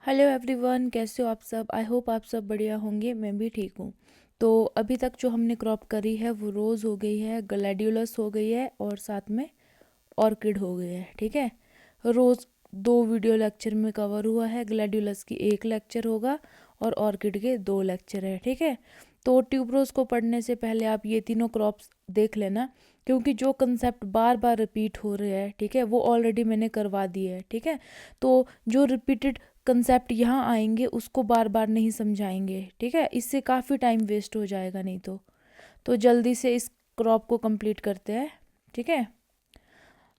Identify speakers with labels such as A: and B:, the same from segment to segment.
A: Hello everyone, कैसे हो आप सब। आई होप आप सब बढ़िया होंगे। मैं भी ठीक हूँ। तो अभी तक जो हमने क्रॉप करी है वो रोज़ हो गई है, ग्लैडियोलस हो गई है और साथ में ऑर्किड हो गई है। ठीक है, रोज़ 2 वीडियो लेक्चर में कवर हुआ है। ग्लैडियोलस की 1 लेक्चर होगा और ऑर्किड के 2 लेक्चर है। ठीक है, तो ट्यूबरोज को पढ़ने से पहले आप ये तीनों क्रॉप्स देख लेना, क्योंकि जो कंसेप्ट बार बार रिपीट हो रहे हैं, ठीक है, वो ऑलरेडी मैंने करवा दिए है। ठीक है, तो जो रिपीटेड कंसेप्ट यहाँ आएंगे उसको बार बार नहीं समझाएंगे। ठीक है, इससे काफ़ी टाइम वेस्ट हो जाएगा नहीं तो जल्दी से इस क्रॉप को कंप्लीट करते हैं। ठीक है,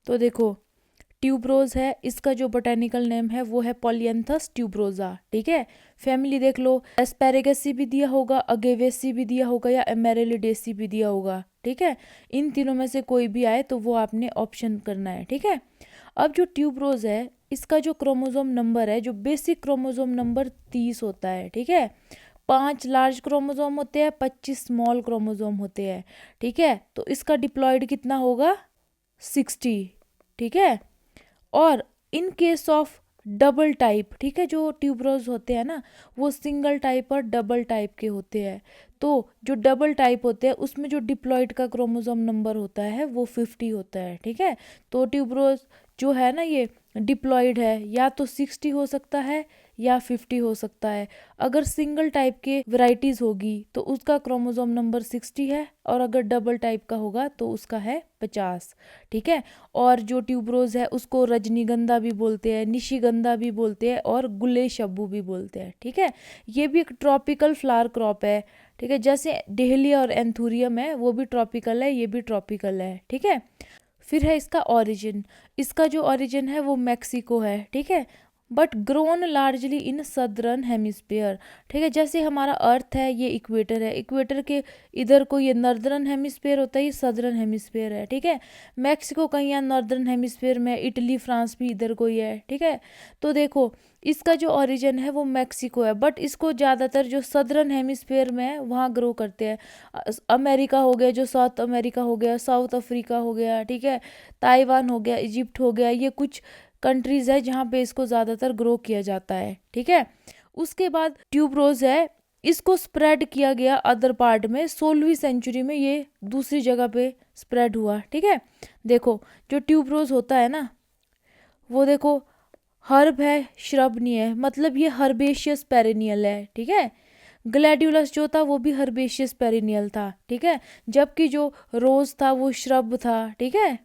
A: तो देखो, ट्यूबरोज है, इसका जो बोटेनिकल नेम है वो है पॉलियंथस ट्यूबरोजा। ठीक है, फैमिली देख लो, एस्पेरेगेसी भी दिया होगा, अगेवेसी भी दिया होगा या एमेरिलिडेसी भी दिया होगा। ठीक है, इन तीनों में से कोई भी आए तो वो आपने ऑप्शन करना है। ठीक है, अब जो ट्यूबरोज है इसका जो क्रोमोसोम नंबर है, जो बेसिक क्रोमोसोम नंबर 30 होता है। ठीक है, 5 लार्ज क्रोमोसोम होते हैं, 25 स्मॉल क्रोमोसोम होते हैं। ठीक है, तो इसका डिप्लॉयड कितना होगा, 60। ठीक है, और in case of double type, ठीक है, जो ट्यूबरोज होते हैं ना वो सिंगल टाइप और डबल टाइप के होते हैं। तो जो डबल टाइप होते हैं उसमें जो डिप्लॉयड का क्रोमोसोम नंबर होता है वो 50 होता है। ठीक है, तो ट्यूबरोज जो है ना ये डिप्लॉयड है, या तो 60 हो सकता है या 50 हो सकता है। अगर सिंगल टाइप के वैरायटीज होगी तो उसका क्रोमोसोम नंबर 60 है, और अगर डबल टाइप का होगा तो उसका है 50। ठीक है, और जो ट्यूबरोज है उसको रजनीगंधा भी बोलते हैं, निशिगंधा भी बोलते हैं और गुलेशब्बू भी बोलते हैं। ठीक है, ये भी एक ट्रॉपिकल फ्लावर क्रॉप है। ठीक है, जैसे डेहलिया और एंथुरियम है वो भी ट्रॉपिकल है, ये भी ट्रॉपिकल है। ठीक है, फिर है इसका ओरिजिन। इसका जो ओरिजिन है वो मैक्सिको है। ठीक है, but grown largely in southern hemisphere. ठीक है, जैसे हमारा अर्थ है ये इक्वेटर है, इक्वेटर के इधर को ये नॉर्दर्न हेमिस्फीयर होता है, ये सदर्न हेमिस्फीयर है। ठीक है, मैक्सिको कहीं यहाँ नॉर्दर्न हेमिस्फीयर में, इटली फ्रांस भी इधर को ही है। ठीक है, तो देखो इसका जो ओरिजिन है वो मैक्सिको है, बट इसको ज़्यादातर जो सदर्न हेमिस्फीयर में है वहाँ ग्रो करते हैं। अमेरिका हो गया, जो साउथ अमेरिका हो गया, साउथ अफ्रीका हो गया, ठीक है, ताइवान हो गया, इजिप्ट हो गया, ये कुछ कंट्रीज है जहाँ पे इसको ज़्यादातर ग्रो किया जाता है। ठीक है, उसके बाद ट्यूबरोज है, इसको स्प्रेड किया गया अदर पार्ट में। 16वीं सेंचुरी में ये दूसरी जगह पे स्प्रेड हुआ। ठीक है, देखो जो ट्यूबरोज होता है ना वो देखो हर्ब है, श्रब नहीं है, मतलब ये हर्बेशियस पेरिनियल है। ठीक है, ग्लैडियोलस जो था वो भी हर्बेशियस पेरिनियल था। ठीक है, जबकि जो रोज था वो श्रब था। ठीक है,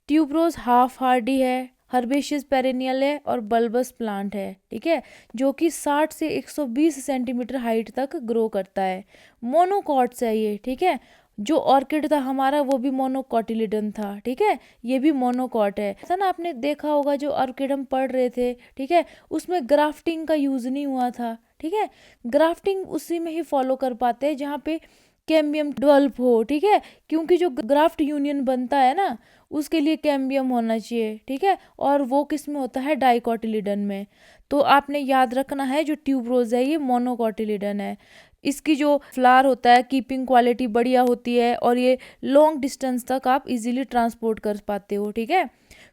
A: ट्यूबरोज हाफ हार्डी है, हर्बेशियस पेरिनियल है और बल्बस प्लांट है। ठीक है, जो कि 60 से 120 सेंटीमीटर हाइट तक ग्रो करता है। मोनोकॉट्स है ये। ठीक है, जो ऑर्किड था हमारा वो भी मोनोकॉटिलिडन था। ठीक है, ये भी मोनोकॉट है। ऐसा ना आपने देखा होगा जो ऑर्किड हम पढ़ रहे थे, ठीक है, उसमें ग्राफ्टिंग का यूज नहीं हुआ था। ठीक है, ग्राफ्टिंग उसी में ही फॉलो कर पाते हैं जहाँ पे कैम्बियम डेवलप हो। ठीक है, क्योंकि जो ग्राफ्ट यूनियन बनता है ना उसके लिए कैम्बियम होना चाहिए। ठीक है, और वो किस में होता है, डाइकोटिलिडन में। तो आपने याद रखना है जो ट्यूबरोज है ये मोनोकोटिलिडन है। इसकी जो फ्लावर होता है कीपिंग क्वालिटी बढ़िया होती है, और ये लॉन्ग डिस्टेंस तक आप इजीली ट्रांसपोर्ट कर पाते हो। ठीक है,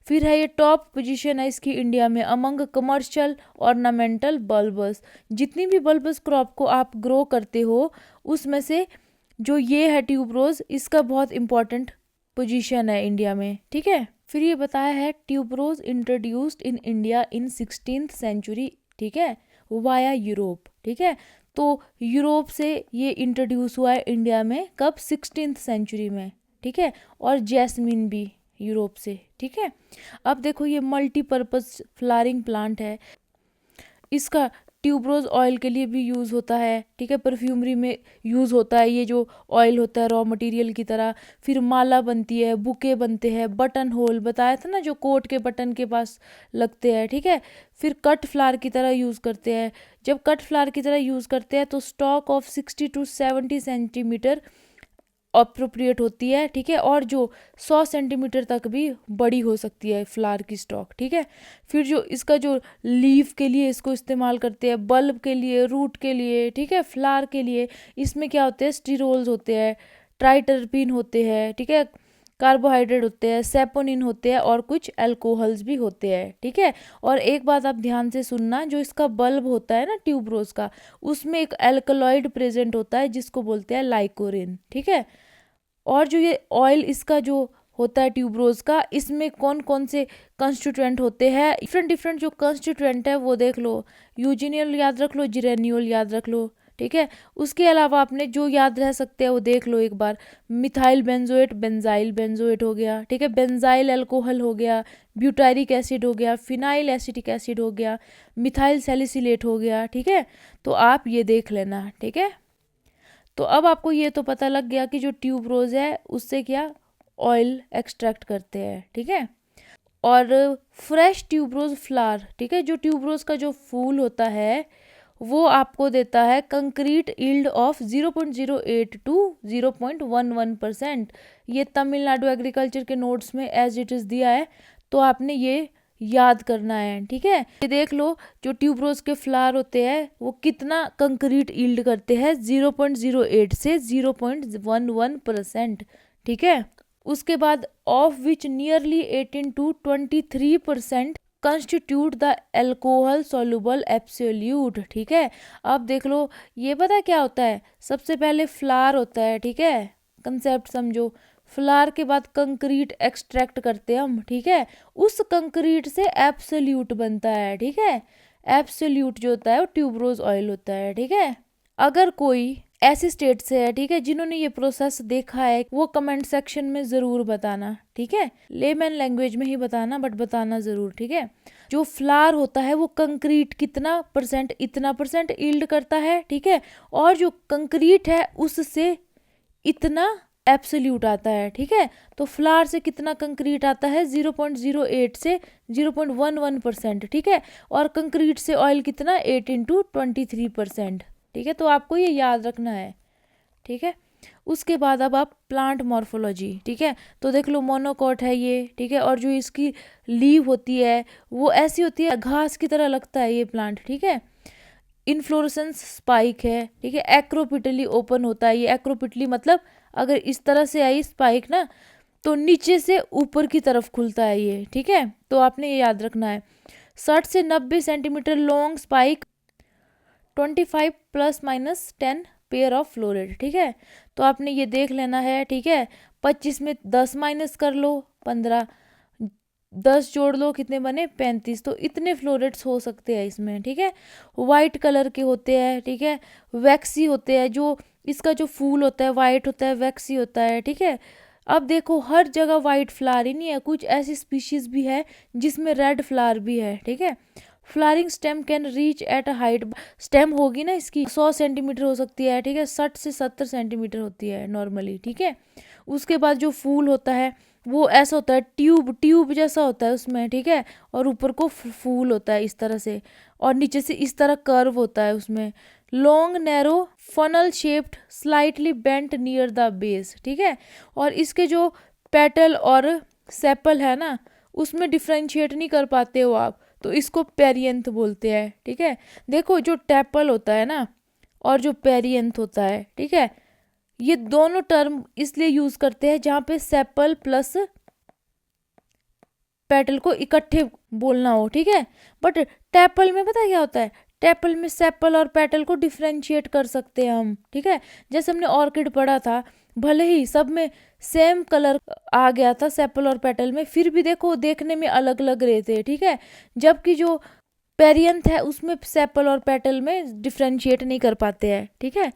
A: फिर है ये टॉप पोजीशन है इसकी इंडिया में अमंग कमर्शियल ऑर्नामेंटल बल्बस। जितनी भी बल्बस क्रॉप को आप ग्रो करते हो उसमें से जो ये है ट्यूबरोज, इसका बहुत इंपॉर्टेंट पोजीशन है इंडिया में। ठीक है, फिर ये बताया है tuberose introduced in India in 16th century. ठीक है, वाया यूरोप। ठीक है, तो यूरोप से ये इंट्रोड्यूस हुआ है इंडिया में कब, 16th सेंचुरी में। ठीक है, और जैस्मिन भी यूरोप से। ठीक है, अब देखो ये मल्टीपर्पज फ्लावरिंग प्लांट है, इसका ट्यूबरोज ऑयल के लिए भी यूज़ होता है। ठीक है, परफ्यूमरी में यूज़ होता है, ये जो ऑयल होता है रॉ मटेरियल की तरह। फिर माला बनती है, बुके बनते हैं, बटन होल बताया था ना जो कोट के बटन के पास लगते हैं। ठीक है, फिर कट फ्लावर की तरह यूज़ करते हैं। जब कट फ्लावर की तरह यूज़ करते हैं तो stock of 60 to 70 centimetre appropriate होती है। ठीक है, और जो 100 सेंटीमीटर तक भी बड़ी हो सकती है फ्लावर की स्टॉक। ठीक है, फिर जो इसका जो लीफ के लिए इसको इस्तेमाल करते हैं, बल्ब के लिए, रूट के लिए, ठीक है, फ्लावर के लिए, इसमें क्या होते हैं, स्टिरोल्स होते हैं, ट्राइटरपीन होते हैं। ठीक है, कार्बोहाइड्रेट होते हैं, सेपोनिन होते हैं और कुछ अल्कोहल्स भी होते हैं, ठीक है। और एक बात आप ध्यान से सुनना, जो इसका बल्ब होता है ना ट्यूबरोज का, उसमें एक अल्कलॉइड प्रेजेंट होता है जिसको बोलते हैं लाइकोरिन, ठीक है। और जो ये ऑयल इसका जो होता है ट्यूबरोज का, इसमें कौन कौन से कंस्टिट्यूएंट होते हैं, डिफरेंट डिफरेंट जो कंस्टिट्यूएंट है वो देख लो। यूजिनियल याद रख लो, जिरेनियल याद रख लो, ठीक है। उसके अलावा आपने जो याद रह सकते हैं वो देख लो एक बार। मिथाइल बेंजोएट, बेंजाइल बेंजोएट हो गया, ठीक है। बेंजाइल अल्कोहल हो गया, ब्यूटारिक एसिड हो गया, फिनाइल एसिटिक एसिड हो गया, मिथाइल सैलिसिलेट हो गया, ठीक है। तो आप ये देख लेना, ठीक है। तो अब आपको ये तो पता लग गया कि जो ट्यूबरोज है उससे क्या ऑयल एक्सट्रैक्ट करते हैं, ठीक है। और फ्रेश ट्यूबरोज फ्लावर, ठीक है, जो ट्यूबरोज का जो फूल होता है वो आपको देता है कंक्रीट यील्ड ऑफ 0.08 टू 0.11%। ये तमिलनाडु एग्रीकल्चर के नोट्स में एज इट इज़ दिया है, तो आपने ये याद करना है, ठीक है। ये देख लो जो ट्यूबरोज के फ्लावर होते हैं वो कितना कंक्रीट यील्ड करते हैं, 0.08 से 0.11%, ठीक है। उसके बाद of which nearly 18 to 23% constitute the alcohol soluble absolute, ठीक है। अब देख लो ये पता क्या होता है, सबसे पहले फ्लावर होता है, ठीक है, कंसेप्ट समझो। फ्लावर के बाद कंक्रीट एक्सट्रैक्ट करते हैं हम, ठीक है। उस कंक्रीट से एब्सोल्यूट बनता है, ठीक है। एब्सोल्यूट जो होता है वो ट्यूबरोज ऑयल होता है, ठीक है। अगर कोई ऐसे स्टेट से है, ठीक है, जिन्होंने ये प्रोसेस देखा है, वो कमेंट सेक्शन में ज़रूर बताना, ठीक है। लेमन लैंग्वेज में ही बताना, बट बताना ज़रूर, ठीक है। जो फ्लावर होता है वो कंक्रीट कितना परसेंट, इतना परसेंट यील्ड करता है, ठीक है। और जो कंक्रीट है उससे इतना एब्सोल्यूट आता है, ठीक है। तो फ्लावर से कितना कंक्रीट आता है, 0.08 से 0.11%, ठीक है। और कंक्रीट से ऑयल कितना, 18 टू 23%, ठीक है। तो आपको ये याद रखना है, ठीक है। उसके बाद अब आप प्लांट मॉर्फोलॉजी, ठीक है। तो देख लो मोनोकॉट है ये, ठीक है। और जो इसकी लीव होती है वो ऐसी होती है, घास की तरह लगता है ये प्लांट, ठीक है। इनफ्लोरेसेंस स्पाइक है, ठीक है। एक्रोपिटली ओपन होता है ये, एक्रोपिटली मतलब अगर इस तरह से आई स्पाइक ना, तो नीचे से ऊपर की तरफ खुलता है ये, ठीक है। तो आपने ये याद रखना है। 60 से 90 centimetre long spike, 25 plus minus 10 pair of floret, ठीक है। तो आपने ये देख लेना है, ठीक है। 25 में 10 माइनस कर लो, 15, 10 जोड़ लो, कितने बने, 35। तो इतने फ्लोरेट्स हो सकते हैं इसमें, ठीक है। वाइट कलर के होते हैं, ठीक है। वैक्सी होते हैं, जो इसका जो फूल होता है वाइट होता है, वैक्सी होता है, ठीक है। अब देखो हर जगह वाइट फ्लावर ही नहीं है, कुछ ऐसी स्पीशीज भी है जिसमें रेड फ्लावर भी है, ठीक है। Flowering stem can reach at a height, stem होगी ना इसकी 100 सेंटीमीटर हो सकती है, ठीक है। 60 से 70 सेंटीमीटर होती है नॉर्मली, ठीक है। उसके बाद जो फूल होता है वो ऐसा होता है, ट्यूब ट्यूब जैसा होता है उसमें, ठीक है। और ऊपर को फूल होता है इस तरह से, और नीचे से इस तरह कर्व होता है उसमें। Long narrow funnel shaped, slightly bent near the base, ठीक है। और इसके जो पेटल और सेपल है ना, उसमें डिफ्रेंशिएट नहीं कर पाते हो आप, तो इसको पेरियंथ बोलते हैं, ठीक है। देखो जो टेपल होता है ना और जो पेरियंथ होता है, ठीक है, ये दोनों टर्म इसलिए यूज करते हैं जहां पे सेपल प्लस पेटल को इकट्ठे बोलना हो, ठीक है। बट टेपल में पता क्या होता है, टेपल में सेपल और पेटल को डिफ्रेंशिएट कर सकते हैं हम, ठीक है। जैसे हमने ऑर्किड पढ़ा था, भले ही सब में सेम कलर आ गया था सेपल और पेटल में, फिर भी देखो देखने में अलग अलग रहे थे, ठीक है। जबकि जो पेरियंथ है उसमें सेपल और पेटल में डिफ्रेंशिएट नहीं कर पाते हैं, ठीक है।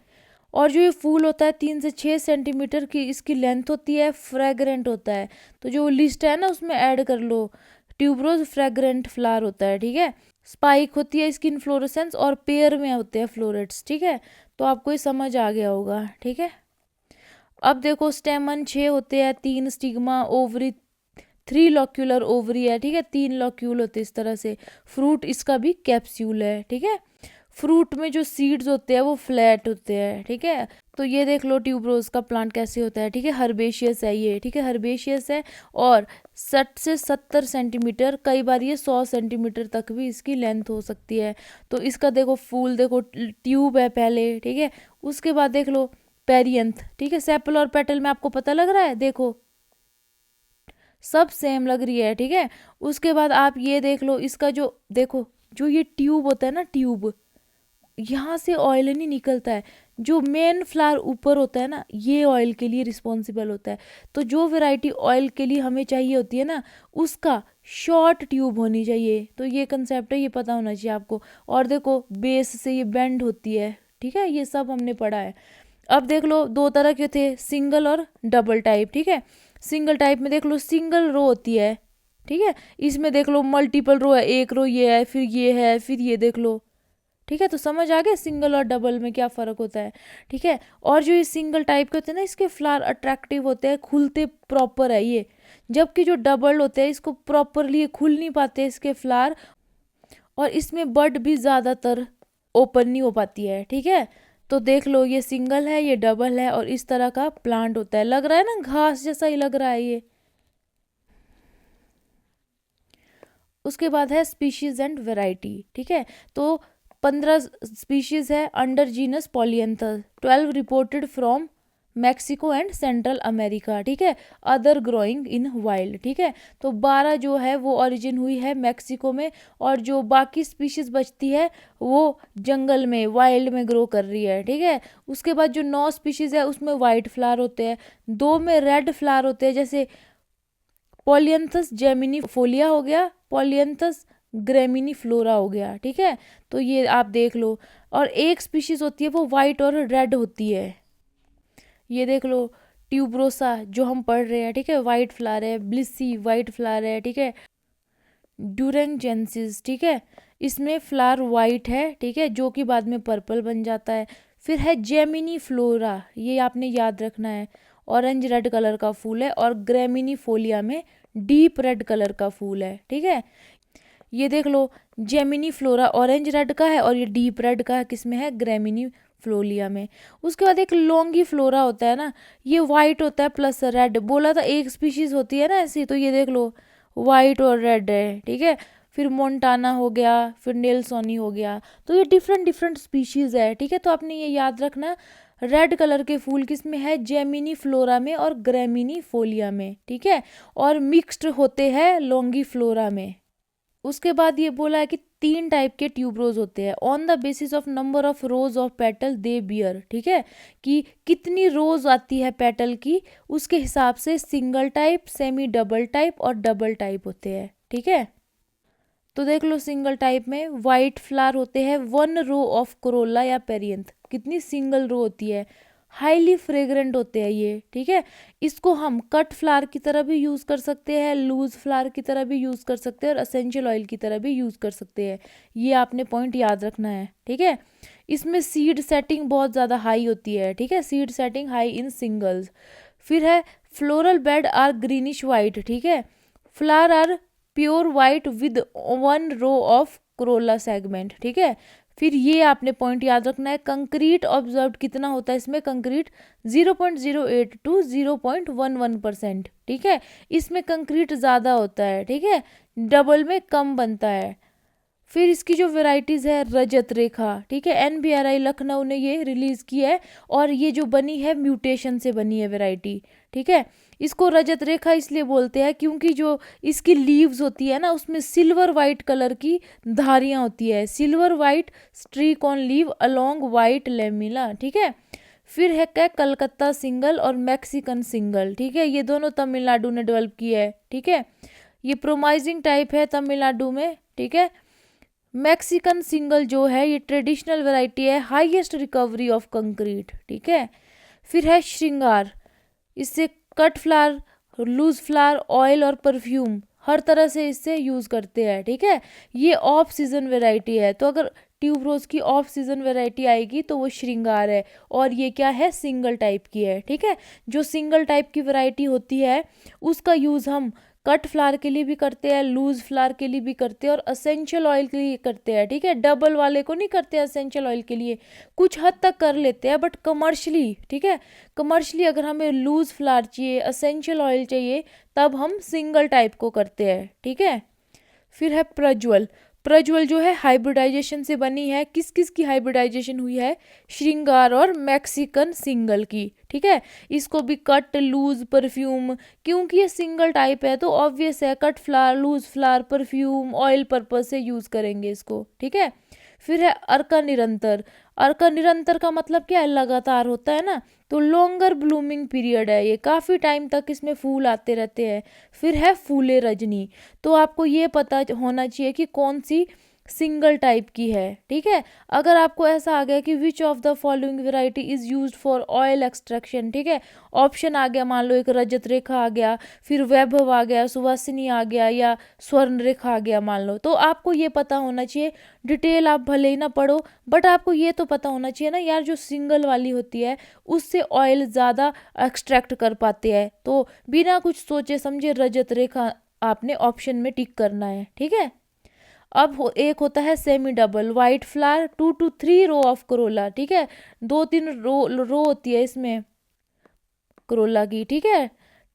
A: और जो ये फूल होता है 3 से 6 सेंटीमीटर की इसकी लेंथ होती है, फ्रेगरेंट होता है। तो जो लिस्ट है ना उसमें ऐड कर लो, ट्यूबरोज फ्रेगरेंट फ्लावर होता है, ठीक है। स्पाइक होती है इसकी इन्फ्लोरेसेंस, और पेयर में होते हैं फ्लोरेट्स, ठीक है। तो आपको ये समझ आ गया होगा, ठीक है। अब देखो स्टेमन 6 होते हैं, 3 स्टिग्मा, ओवरी 3 लॉक्यूलर ओवरी है, ठीक है। 3 लॉक्यूल होते हैं इस तरह से। फ्रूट इसका भी कैप्सूल है, ठीक है। फ्रूट में जो सीड्स होते हैं वो फ्लैट होते हैं, ठीक है। तो ये देख लो ट्यूबरोज का प्लांट कैसे होता है, ठीक है। हर्बेशियस है ये, ठीक है, हर्बेशियस है। और 60 से 70 सेंटीमीटर, कई बार ये 100 सेंटीमीटर तक भी इसकी लेंथ हो सकती है। तो इसका देखो फूल, देखो ट्यूब है पहले, ठीक है। उसके बाद देख लो पेरियंथ, ठीक है। सेपल और पेटल में आपको पता लग रहा है, देखो सब सेम लग रही है, ठीक है। उसके बाद आप ये देख लो, इसका जो देखो, जो ये ट्यूब होता है ना, ट्यूब, यहाँ से ऑयल नहीं निकलता है। जो मेन फ्लावर ऊपर होता है ना, ये ऑयल के लिए रिस्पॉन्सिबल होता है। तो जो वैरायटी ऑयल के लिए हमें चाहिए होती है ना, उसका शॉर्ट ट्यूब होनी चाहिए। तो ये कंसेप्ट है, ये पता होना चाहिए आपको। और देखो बेस से ये बेंड होती है, ठीक है, ये सब हमने पढ़ा है। अब देख लो दो तरह के थे, सिंगल और डबल टाइप, ठीक है। सिंगल टाइप में देख लो सिंगल रो होती है, ठीक है। इसमें देख लो मल्टीपल रो है, एक रो ये है, फिर ये है, फिर ये देख लो, ठीक है। तो समझ आ गया सिंगल और डबल में क्या फ़र्क होता है, ठीक है। और जो ये सिंगल टाइप के होते हैं ना, इसके फ्लावर अट्रैक्टिव होते हैं, खुलते प्रॉपर है ये। जबकि जो डबल होते हैं, इसको प्रॉपरली ये खुल नहीं पाते इसके फ्लावर, और इसमें बड भी ज़्यादातर ओपन नहीं हो पाती है, ठीक है। तो देख लो ये सिंगल है, ये डबल है, और इस तरह का प्लांट होता है। लग रहा है ना घास जैसा ही लग रहा है ये। उसके बाद है स्पीशीज एंड वेराइटी, ठीक है। तो 15 स्पीशीज है under genus Polianthes, 12 reported from Mexico and Central America, ठीक है। अदर ग्रोइंग इन वाइल्ड, ठीक है। तो 12 जो है वो ओरिजिन हुई है मैक्सिको में, और जो बाकी स्पीशीज बचती है वो जंगल में, वाइल्ड में ग्रो कर रही है, ठीक है। उसके बाद जो 9 स्पीशीज है उसमें वाइट फ्लावर होते हैं, 2 में रेड फ्लावर होते हैं, जैसे पॉलियंथस जेमिनीफोलिया हो गया, पॉलियंथस ग्रेमिनीफ्लोरा हो गया, ठीक है। तो ये आप देख लो। और एक स्पीशीज होती है वो वाइट और रेड होती है, ये देख लो, ट्यूबरोसा जो हम पढ़ रहे हैं, ठीक है, वाइट फ्लावर है। ब्लिसी वाइट फ्लावर है, ठीक है। ड्यूरेंजेंसिस, ठीक है, इसमें फ्लावर वाइट है, ठीक है, जो कि बाद में पर्पल बन जाता है। फिर है जेमिनी फ्लोरा, ये आपने याद रखना है, ऑरेंज रेड कलर का फूल है। और ग्रेमिनी फोलिया में डीप रेड कलर का फूल है, ठीक है। ये देख लो, जेमिनी फ्लोरा ऑरेंज रेड का है, और ये डीप रेड का है, किसमें है, ग्रेमिनी फ्लोलिया में। उसके बाद एक लॉन्गी फ्लोरा होता है ना, ये वाइट होता है प्लस रेड, बोला था एक स्पीशीज होती है ना ऐसी। तो ये देख लो वाइट और रेड है, ठीक है। फिर मोन्टाना हो गया, फिर नेल्सोनी हो गया। तो ये डिफरेंट डिफरेंट स्पीशीज है, ठीक है। तो आपने ये याद रखना, रेड कलर के फूल किस में है, जेमिनी फ्लोरा में और ग्रेमिनी फोलिया में, ठीक है। और मिक्स्ड होते हैं लॉन्गी फ्लोरा में। उसके बाद ये बोला है कि 3 टाइप के ट्यूबरोज होते हैं, on the basis of number of rose of petal they beer, ठीक है, कि कितनी रोज आती है पेटल की, उसके हिसाब से single type, semi double type और डबल टाइप होते हैं, ठीक है। तो देख लो सिंगल टाइप में वाइट फ्लावर होते हैं, 1 रो ऑफ कोरोला या पेरियंथ, कितनी सिंगल रो होती है, हाईली फ्रेग्रेंट होते हैं ये, ठीक है। इसको हम कट फ्लावर की तरह भी यूज़ कर सकते हैं, लूज फ्लावर की तरह भी यूज़ कर सकते हैं, और असेंशियल ऑयल की तरह भी यूज़ कर सकते हैं। ये आपने पॉइंट याद रखना है, ठीक है। इसमें सीड सेटिंग बहुत ज़्यादा हाई होती है, ठीक है, seed setting high in singles. फिर है floral bed are greenish white, ठीक है, flower are pure white with 1 row of corolla segment, ठीक है। फिर ये आपने पॉइंट याद रखना है, कंक्रीट ऑब्जर्व कितना होता है इसमें, कंक्रीट 0.08 टू 0.11%, ठीक है। इसमें कंक्रीट ज़्यादा होता है, ठीक है, डबल में कम बनता है। फिर इसकी जो वेराइटीज़ है, रजत रेखा, ठीक है, NBRI लखनऊ ने ये रिलीज़ की है, और ये जो बनी है म्यूटेशन से बनी है वेराइटी, ठीक है। इसको रजत रेखा इसलिए बोलते हैं क्योंकि जो इसकी लीव्स होती है ना, उसमें सिल्वर वाइट कलर की धारियाँ होती है, silver white streak on leave along white lamella, ठीक है। फिर है क्या, कलकत्ता सिंगल और मैक्सिकन सिंगल, ठीक है, ये दोनों तमिलनाडु ने डेवलप की है, ठीक है। ये प्रोमाइजिंग टाइप है तमिलनाडु में, ठीक है। मैक्सिकन सिंगल जो है ये ट्रेडिशनल वैरायटी है, हाईएस्ट रिकवरी ऑफ कंक्रीट, ठीक है। फिर है श्रृंगार, इससे cut flower, loose flower, oil और परफ्यूम हर तरह से इससे यूज़ करते हैं, ठीक है। ये ऑफ सीजन वैरायटी है, तो अगर ट्यूबरोज की ऑफ सीजन वैरायटी आएगी तो वो श्रृंगार है, और ये क्या है, सिंगल टाइप की है, ठीक है। जो सिंगल टाइप की वैरायटी होती है उसका यूज़ हम कट फ्लावर के लिए भी करते हैं, लूज फ्लावर के लिए भी करते हैं, और असेंशियल ऑयल के लिए करते हैं, ठीक है। डबल वाले को नहीं करते असेंशियल ऑयल के लिए, कुछ हद तक कर लेते हैं बट कमर्शली, ठीक है। कमर्शली अगर हमें लूज फ्लावर चाहिए, असेंशियल ऑयल चाहिए, तब हम सिंगल टाइप को करते हैं, ठीक है। फिर है प्रज्वल, प्रज्वल जो है हाइब्रिडाइजेशन से बनी है। किस किस की हाइब्रिडाइजेशन हुई है? श्रृंगार और मैक्सिकन सिंगल की, ठीक है। इसको भी कट, लूज, परफ्यूम, क्योंकि ये सिंगल टाइप है तो ऑब्वियस है cut flower, loose flower, perfume, oil purpose से यूज करेंगे इसको, ठीक है। फिर है अर्का निरंतर। अर्का निरंतर का मतलब क्या है? लगातार होता है ना, तो लॉन्गर ब्लूमिंग पीरियड है ये, काफ़ी टाइम तक इसमें फूल आते रहते हैं। फिर है फूले रजनी। तो आपको ये पता होना चाहिए कि कौन सी सिंगल टाइप की है, ठीक है। अगर आपको ऐसा आ गया कि which of the following variety is used for oil extraction, ठीक है, ऑप्शन आ गया, मान लो एक रजत रेखा आ गया, फिर वैभव आ गया, सुवासिनी आ गया, या स्वर्ण रेखा आ गया मान लो, तो आपको ये पता होना चाहिए। डिटेल आप भले ही ना पढ़ो, बट आपको ये तो पता होना चाहिए ना यार, जो सिंगल वाली होती है उससे ऑयल ज़्यादा एक्सट्रैक्ट कर पाते हैं। तो बिना कुछ सोचे समझे रजत रेखा आपने ऑप्शन में टिक करना है, ठीक है। अब एक होता है semi double, white flower, 2 to 3 row of corolla, ठीक है, 2-3 रो होती है इसमें करोला की, ठीक है।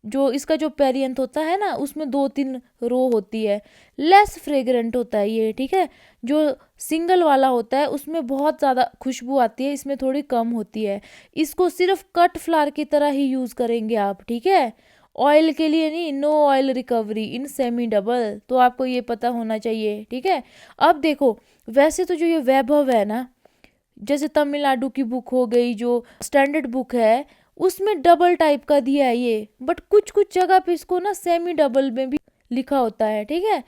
A: जो इसका जो पेरियंथ होता है ना उसमें 2-3 रो होती है। लेस फ्रेग्रेंट होता है ये, ठीक है। जो सिंगल वाला होता है उसमें बहुत ज़्यादा खुशबू आती है, इसमें थोड़ी कम होती है। इसको सिर्फ कट फ्लावर की तरह ही यूज़ करेंगे आप, ठीक है, ऑयल के लिए नहीं। No oil recovery in semi double, तो आपको ये पता होना चाहिए, ठीक है। अब देखो, वैसे तो जो ये वैभव है ना, जैसे तमिलनाडु की बुक हो गई जो स्टैंडर्ड बुक है, उसमें डबल टाइप का दिया है ये, बट कुछ कुछ जगह पे इसको ना सेमी डबल में भी लिखा होता है, ठीक है।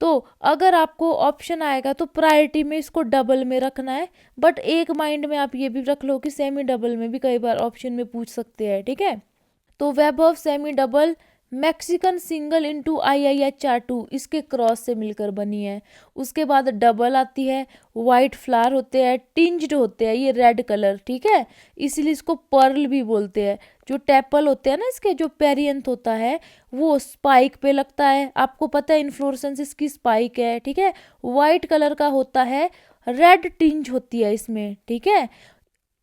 A: तो अगर आपको ऑप्शन आएगा तो प्रायोरिटी में इसको डबल में रखना है, बट एक माइंड में आप ये भी रख लो कि सेमी डबल में भी कई बार ऑप्शन में पूछ सकते हैं, ठीक है। तो Vaibhav semi double Mexican single into IIHR2 इसके क्रॉस से मिलकर बनी है। उसके बाद डबल आती है, वाइट फ्लावर होते हैं, टिंज्ड होते हैं ये रेड कलर, ठीक है, इसीलिए इसको पर्ल भी बोलते हैं। जो टेपल होते हैं ना इसके, जो पेरियंथ होता है वो स्पाइक पे लगता है, आपको पता है इन्फ्लोरेसेंस इसकी स्पाइक है, ठीक है। वाइट कलर का होता है, रेड टिंज होती है इसमें, ठीक है।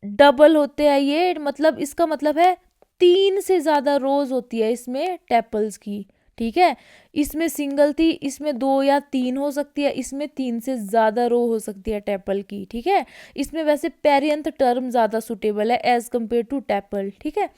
A: डबल होते हैं ये, मतलब इसका मतलब है 3 से ज़्यादा रोज होती है इसमें टेपल्स की, ठीक है। इसमें सिंगल थी, इसमें 2 या 3 हो सकती है, इसमें 3 से ज़्यादा रो हो सकती है टेपल की, ठीक है। इसमें वैसे पेरियंथ टर्म ज़्यादा सुटेबल है एज कम्पेयर टू टेपल, ठीक है।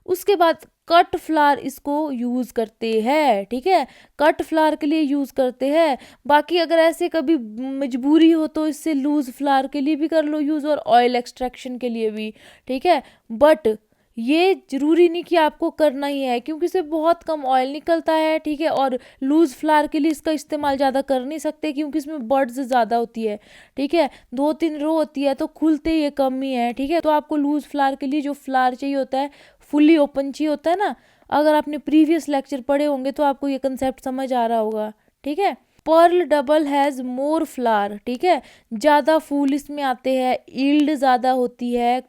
A: उसके बाद कट फ्लावर इसको यूज़ करते हैं, ठीक है, कट फ्लावर के लिए यूज़ करते हैं। बाकी अगर ऐसे कभी मजबूरी हो तो इससे लूज फ्लावर के लिए भी कर लो यूज़, और ऑयल एक्सट्रैक्शन के लिए भी, ठीक है। बट ये जरूरी नहीं कि आपको करना ही है, क्योंकि इससे बहुत कम ऑयल निकलता है, ठीक है। और लूज फ्लावर के लिए इसका इस्तेमाल ज़्यादा कर नहीं सकते क्योंकि इसमें बर्ड्स ज़्यादा होती है, ठीक है, 2-3 रो होती है तो खुलते ये कम ही है, ठीक है। तो आपको लूज फ्लावर के लिए जो फ्लावर चाहिए होता है फुली ओपन चाहिए होता है ना। अगर आपने प्रीवियस लेक्चर पढ़े होंगे तो आपको ये कंसेप्ट समझ आ रहा होगा, ठीक है। Pearl double has more flower, ठीक है, ज़्यादा फूल इसमें आते हैं, यील्ड ज़्यादा होती है,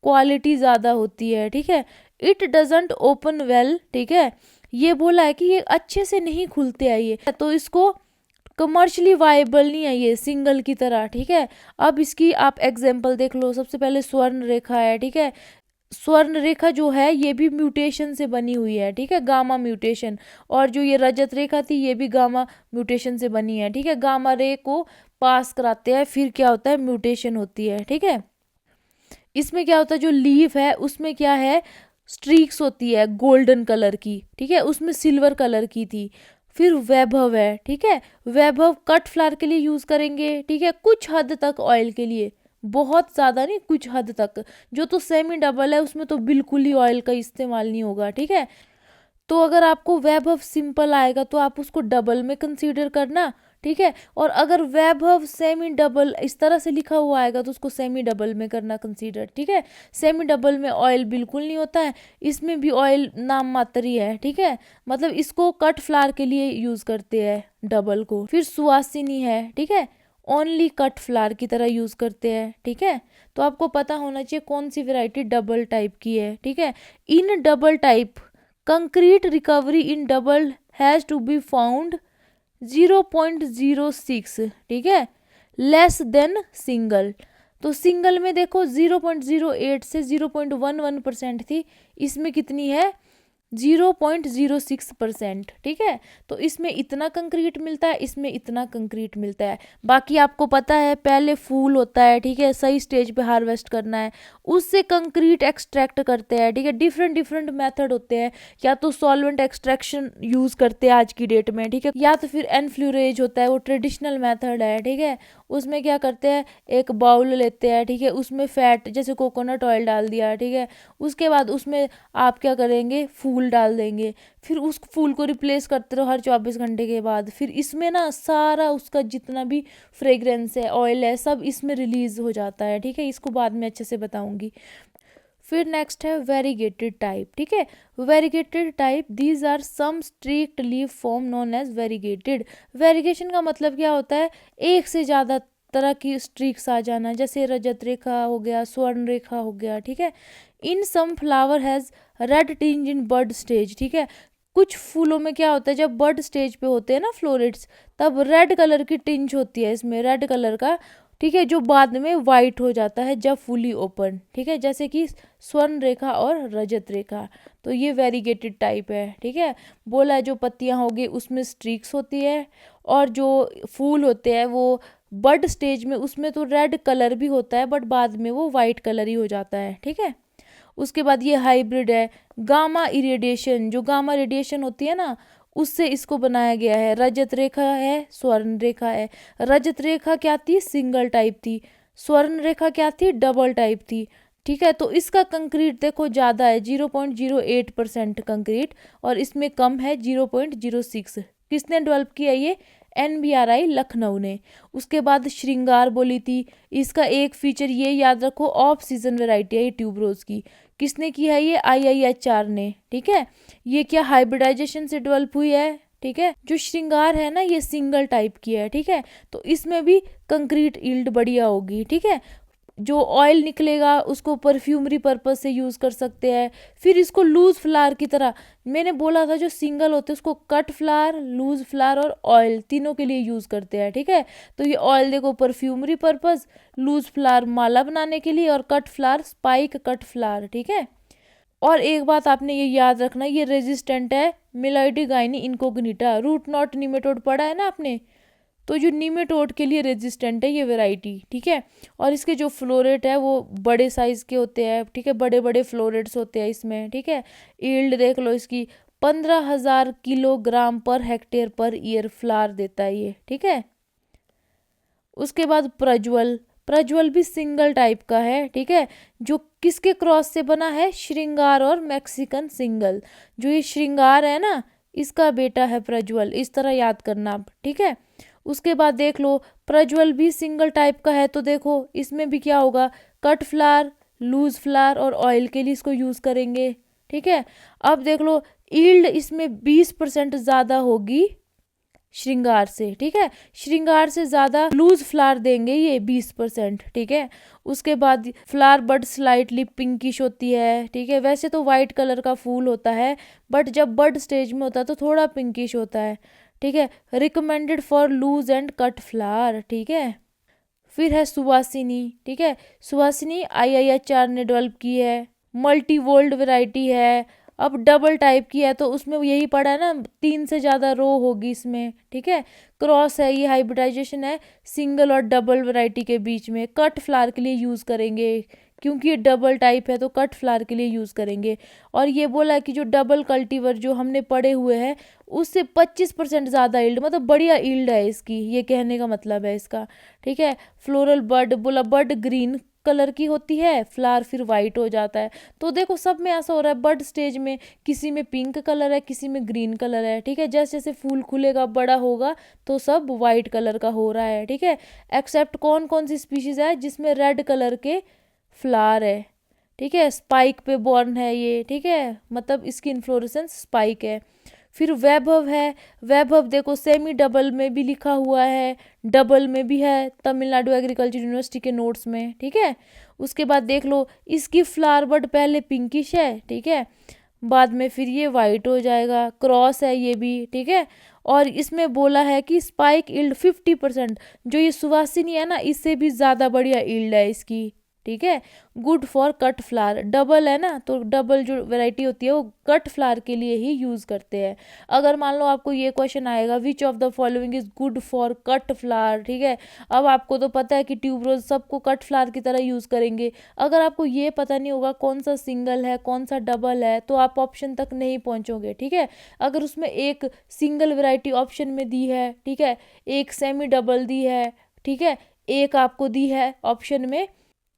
A: क्वालिटी ज़्यादा होती है, ठीक है। इट डजेंट ओपन वेल, ठीक है, ये बोला है कि ये अच्छे से नहीं खुलते हैं ये, तो इसको कमर्शियली वाइबल नहीं है ये सिंगल की तरह, ठीक है। अब इसकी आप एग्जांपल देख लो। सबसे पहले स्वर्ण रेखा है, ठीक है। स्वर्ण रेखा जो है ये भी म्यूटेशन से बनी हुई है, ठीक है, गामा म्यूटेशन। और जो ये रजत रेखा थी ये भी गामा म्यूटेशन से बनी है, ठीक है। गामा रे को पास कराते हैं, फिर क्या होता है, म्यूटेशन होती है, ठीक है। इसमें क्या होता है, जो लीफ है उसमें क्या है, स्ट्रीक्स होती है गोल्डन कलर की, ठीक है, उसमें सिल्वर कलर की थी। फिर वैभव है, ठीक है, वैभव कट फ्लावर के लिए यूज करेंगे, ठीक है, कुछ हद तक ऑयल के लिए, बहुत ज़्यादा नहीं, कुछ हद तक। जो तो सेमी डबल है उसमें तो बिल्कुल ही ऑयल का इस्तेमाल नहीं होगा, ठीक है। तो अगर आपको वैभव सिंपल आएगा तो आप उसको डबल में कंसीडर करना, ठीक है। और अगर वैभव सेमी डबल इस तरह से लिखा हुआ आएगा तो उसको सेमी डबल में करना कंसीडर, ठीक है। सेमी डबल में ऑयल बिल्कुल नहीं होता है, इसमें भी ऑयल नाम मात्र ही है, ठीक है, मतलब इसको कट फ्लावर के लिए यूज करते हैं डबल को। फिर सुवासिनी है, ठीक है, ओनली कट फ्लावर की तरह यूज करते हैं, ठीक है। तो आपको पता होना चाहिए कौन सी वेराइटी डबल टाइप की है, ठीक है। In double type concrete recovery in double has to be found 0.06, ठीक है, लेस देन सिंगल। तो सिंगल में देखो 0.08 से 0.11% थी, इसमें कितनी है, 0.06%। ठीक है, तो इसमें इतना कंक्रीट मिलता है, इसमें इतना कंक्रीट मिलता है। बाकी आपको पता है पहले फूल होता है, ठीक है, सही स्टेज पे हार्वेस्ट करना है, उससे कंक्रीट एक्सट्रैक्ट करते हैं। ठीक है, डिफरेंट डिफरेंट मेथड होते हैं, या तो सॉल्वेंट एक्सट्रैक्शन यूज करते हैं आज की डेट में, ठीक है, या तो फिर एनफ्लोरेज होता है, वो ट्रेडिशनल मेथड है। ठीक है, उसमें क्या करते हैं, एक बाउल लेते हैं, ठीक है, उसमें फैट जैसे कोकोनट ऑयल डाल दिया, ठीक है, उसके बाद उसमें आप क्या करेंगे, फूल डाल देंगे, फिर उस फूल को रिप्लेस करते रहो हर 24 घंटे के बाद। फिर इसमें ना सारा उसका जितना भी फ्रेग्रेंस है, ऑयल है, सब इसमें रिलीज हो जाता है। ठीक है, इसको बाद में अच्छे से बताऊंगी। फिर नेक्स्ट है वेरीगेटेड टाइप। ठीक है, variegated type, these are some streaked leaf form known as variegated. Variegation का मतलब क्या होता है, एक से ज़्यादा तरह की स्ट्रीक्स आ जाना, जैसे रजत रेखा हो गया, स्वर्ण रेखा हो गया। ठीक है, in some flower has red tinge in bird stage. ठीक है, कुछ फूलों में क्या होता है, जब बर्ड स्टेज पे होते हैं ना फ्लोरेट्स, तब रेड कलर की टिंज होती है इसमें, रेड कलर का। ठीक है, जो बाद में वाइट हो जाता है जब फुली ओपन। ठीक है, जैसे कि स्वर्ण रेखा और रजत रेखा। तो ये वेरीगेटेड टाइप है। ठीक है, बोला है जो पत्तियां होगी उसमें स्ट्रीक्स होती है, और जो फूल होते हैं वो बड स्टेज में, उसमें तो रेड कलर भी होता है, बट बाद में वो वाइट कलर ही हो जाता है। ठीक है, उसके बाद ये हाइब्रिड है, गामा इरेडिएशन, जो गामा रेडिएशन होती है ना, उससे इसको बनाया गया है। रजत रेखा है, स्वर्ण रेखा है। रजत रेखा क्या थी, सिंगल टाइप थी। स्वर्ण रेखा क्या थी, डबल टाइप थी। ठीक है, तो इसका कंक्रीट देखो ज़्यादा है, 0.08% कंक्रीट, और इसमें कम है 0.06। किसने डेवलप किया ये, NBRI लखनऊ ने। उसके बाद श्रृंगार बोली थी, इसका एक फीचर ये याद रखो, ऑफ सीजन वेराइटी है ये ट्यूबरोज की। किसने की है ये, IIHR ने। ठीक है, ये क्या हाइब्रिडाइजेशन से डेवलप हुई है। ठीक है, जो श्रृंगार है ना ये सिंगल टाइप की है। ठीक है, तो इसमें भी कंक्रीट यील्ड बढ़िया होगी। ठीक है, जो ऑयल निकलेगा उसको परफ्यूमरी पर्पज से यूज़ कर सकते हैं। फिर इसको लूज फ्लावर की तरह, मैंने बोला था जो सिंगल होते हैं उसको कट फ्लावर, लूज फ्लावर और ऑयल तीनों के लिए यूज़ करते हैं। ठीक है, तो ये ऑयल देखो परफ्यूमरी पर्पज, लूज फ्लावर माला बनाने के लिए, और cut flower spike cut flower. ठीक है, और एक बात आपने ये याद रखना, ये रेजिस्टेंट है मिलाइडीगाइनी इनकोग्निटा, रूट नॉट निमेटोड पढ़ा है ना आपने, तो जो निमेटोड के लिए रेजिस्टेंट है ये वैरायटी। ठीक है, और इसके जो फ्लोरेट है वो बड़े साइज के होते हैं। ठीक है, बड़े बड़े फ्लोरेट्स होते हैं इसमें। ठीक है, ईल्ड देख लो इसकी 15,000 kilogram per hectare per year flower देता है ये। ठीक है, उसके बाद प्रज्वल, प्रज्वल भी सिंगल टाइप का है। ठीक है, जो किसके क्रॉस से बना है, श्रृंगार और मैक्सिकन सिंगल। जो ये श्रृंगार है ना, इसका बेटा है प्रज्वल, इस तरह याद करना आप। ठीक है, उसके बाद देख लो प्रज्वल भी सिंगल टाइप का है, तो देखो इसमें भी क्या होगा, कट फ्लावर, लूज फ्लावर और ऑयल के लिए इसको यूज करेंगे। ठीक है, अब देख लो ईल्ड इसमें 20% ज़्यादा होगी श्रृंगार से। ठीक है, श्रृंगार से ज़्यादा लूज फ्लावर देंगे ये 20%। ठीक है, उसके बाद फ्लावर बड स्लाइटली पिंकिश होती है। ठीक है, वैसे तो वाइट कलर का फूल होता है, बट जब बड स्टेज में होता है तो थोड़ा पिंकिश होता है। ठीक है, recommended for loose and cut flower. ठीक है, फिर है सुवासिनी। ठीक है, सुवासिनी IIHR ने डेवलप की है, मल्टी वोल्ड वेराइटी है। अब डबल टाइप की है तो उसमें यही पड़ा है ना, 3 से ज़्यादा रो होगी इसमें। ठीक है, क्रॉस है, ये हाइब्रिडाइजेशन है सिंगल और डबल वैरायटी के बीच में। कट फ्लावर के लिए यूज़ करेंगे, क्योंकि ये डबल टाइप है तो कट फ्लावर के लिए यूज़ करेंगे। और ये बोला कि जो डबल कल्टीवर जो हमने पढ़े हुए हैं उससे 25% ज़्यादा ईल्ड, मतलब बढ़िया ईल्ड है इसकी, ये कहने का मतलब है इसका। ठीक है, फ्लोरल बड, बोला बड ग्रीन कलर की होती है, फ्लावर फिर वाइट हो जाता है। तो देखो सब में ऐसा हो रहा है, बड स्टेज में किसी में पिंक कलर है, किसी में ग्रीन कलर है। ठीक है, जैसे जैसे फूल खुलेगा बड़ा होगा तो सब वाइट कलर का हो रहा है। ठीक है, एक्सेप्ट कौन कौन सी स्पीशीज है जिसमें रेड कलर के फ्लावर है। ठीक है, स्पाइक पे बॉर्न है ये। ठीक है, मतलब इसकी इन्फ्लोरेसेंस स्पाइक है। फिर वैभव है, वैभव देखो सेमी डबल में भी लिखा हुआ है, डबल में भी है, तमिलनाडु एग्रीकल्चर यूनिवर्सिटी के नोट्स में। ठीक है, उसके बाद देख लो इसकी फ्लावर बड पहले पिंकिश है। ठीक है, बाद में फिर ये वाइट हो जाएगा, क्रॉस है ये भी। ठीक है, और इसमें बोला है कि स्पाइक ईल्ड 50%, जो ये सुवासिनी है ना इससे भी ज़्यादा बढ़िया ईल्ड है इसकी। ठीक है। Good for cut flower, double है ना, तो डबल जो वैरायटी होती है वो कट फ्लावर के लिए ही यूज़ करते हैं। अगर मान लो आपको ये क्वेश्चन आएगा which of the following is good for cut flower, ठीक है। अब आपको तो पता है कि ट्यूबरोज सबको कट फ्लावर की तरह यूज़ करेंगे। अगर आपको ये पता नहीं होगा कौन सा सिंगल है कौन सा डबल है तो आप ऑप्शन तक नहीं पहुंचोगे, ठीक है। अगर उसमें एक सिंगल वैरायटी ऑप्शन में दी है, ठीक है, एक सेमी डबल दी है, ठीक है, एक आपको दी है ऑप्शन में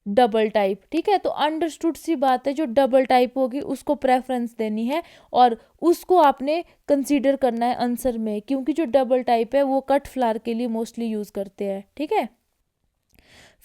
A: डबल टाइप, ठीक है, तो अंडरस्टूड सी बात है, जो डबल टाइप होगी उसको प्रेफरेंस देनी है और उसको आपने कंसीडर करना है आंसर में, क्योंकि जो डबल टाइप है वो कट फ्लावर के लिए मोस्टली यूज करते हैं, ठीक है।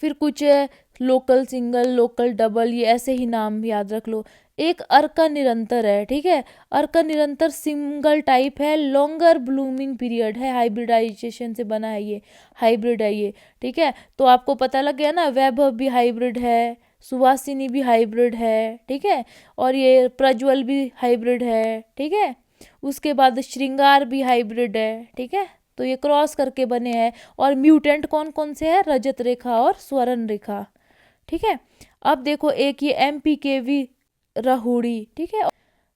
A: फिर कुछ है लोकल सिंगल, लोकल डबल, ये ऐसे ही नाम याद रख लो। एक अर्का निरंतर है, ठीक है, अर्का निरंतर सिंगल टाइप है, लॉन्गर ब्लूमिंग पीरियड है, हाइब्रिडाइजेशन से बना है ये, हाइब्रिड है ये, ठीक है। तो आपको पता लग गया ना, वैभव भी हाइब्रिड है, सुवासिनी भी हाइब्रिड है, ठीक है, और ये प्रज्वल भी हाइब्रिड है, ठीक है। उसके बाद श्रृंगार भी हाइब्रिड है, ठीक है, तो ये क्रॉस करके बने हैं। और म्यूटेंट कौन कौन से हैं, रजत रेखा और स्वर्ण रेखा, ठीक है। अब देखो एक ये MP राहुड़ी, ठीक है,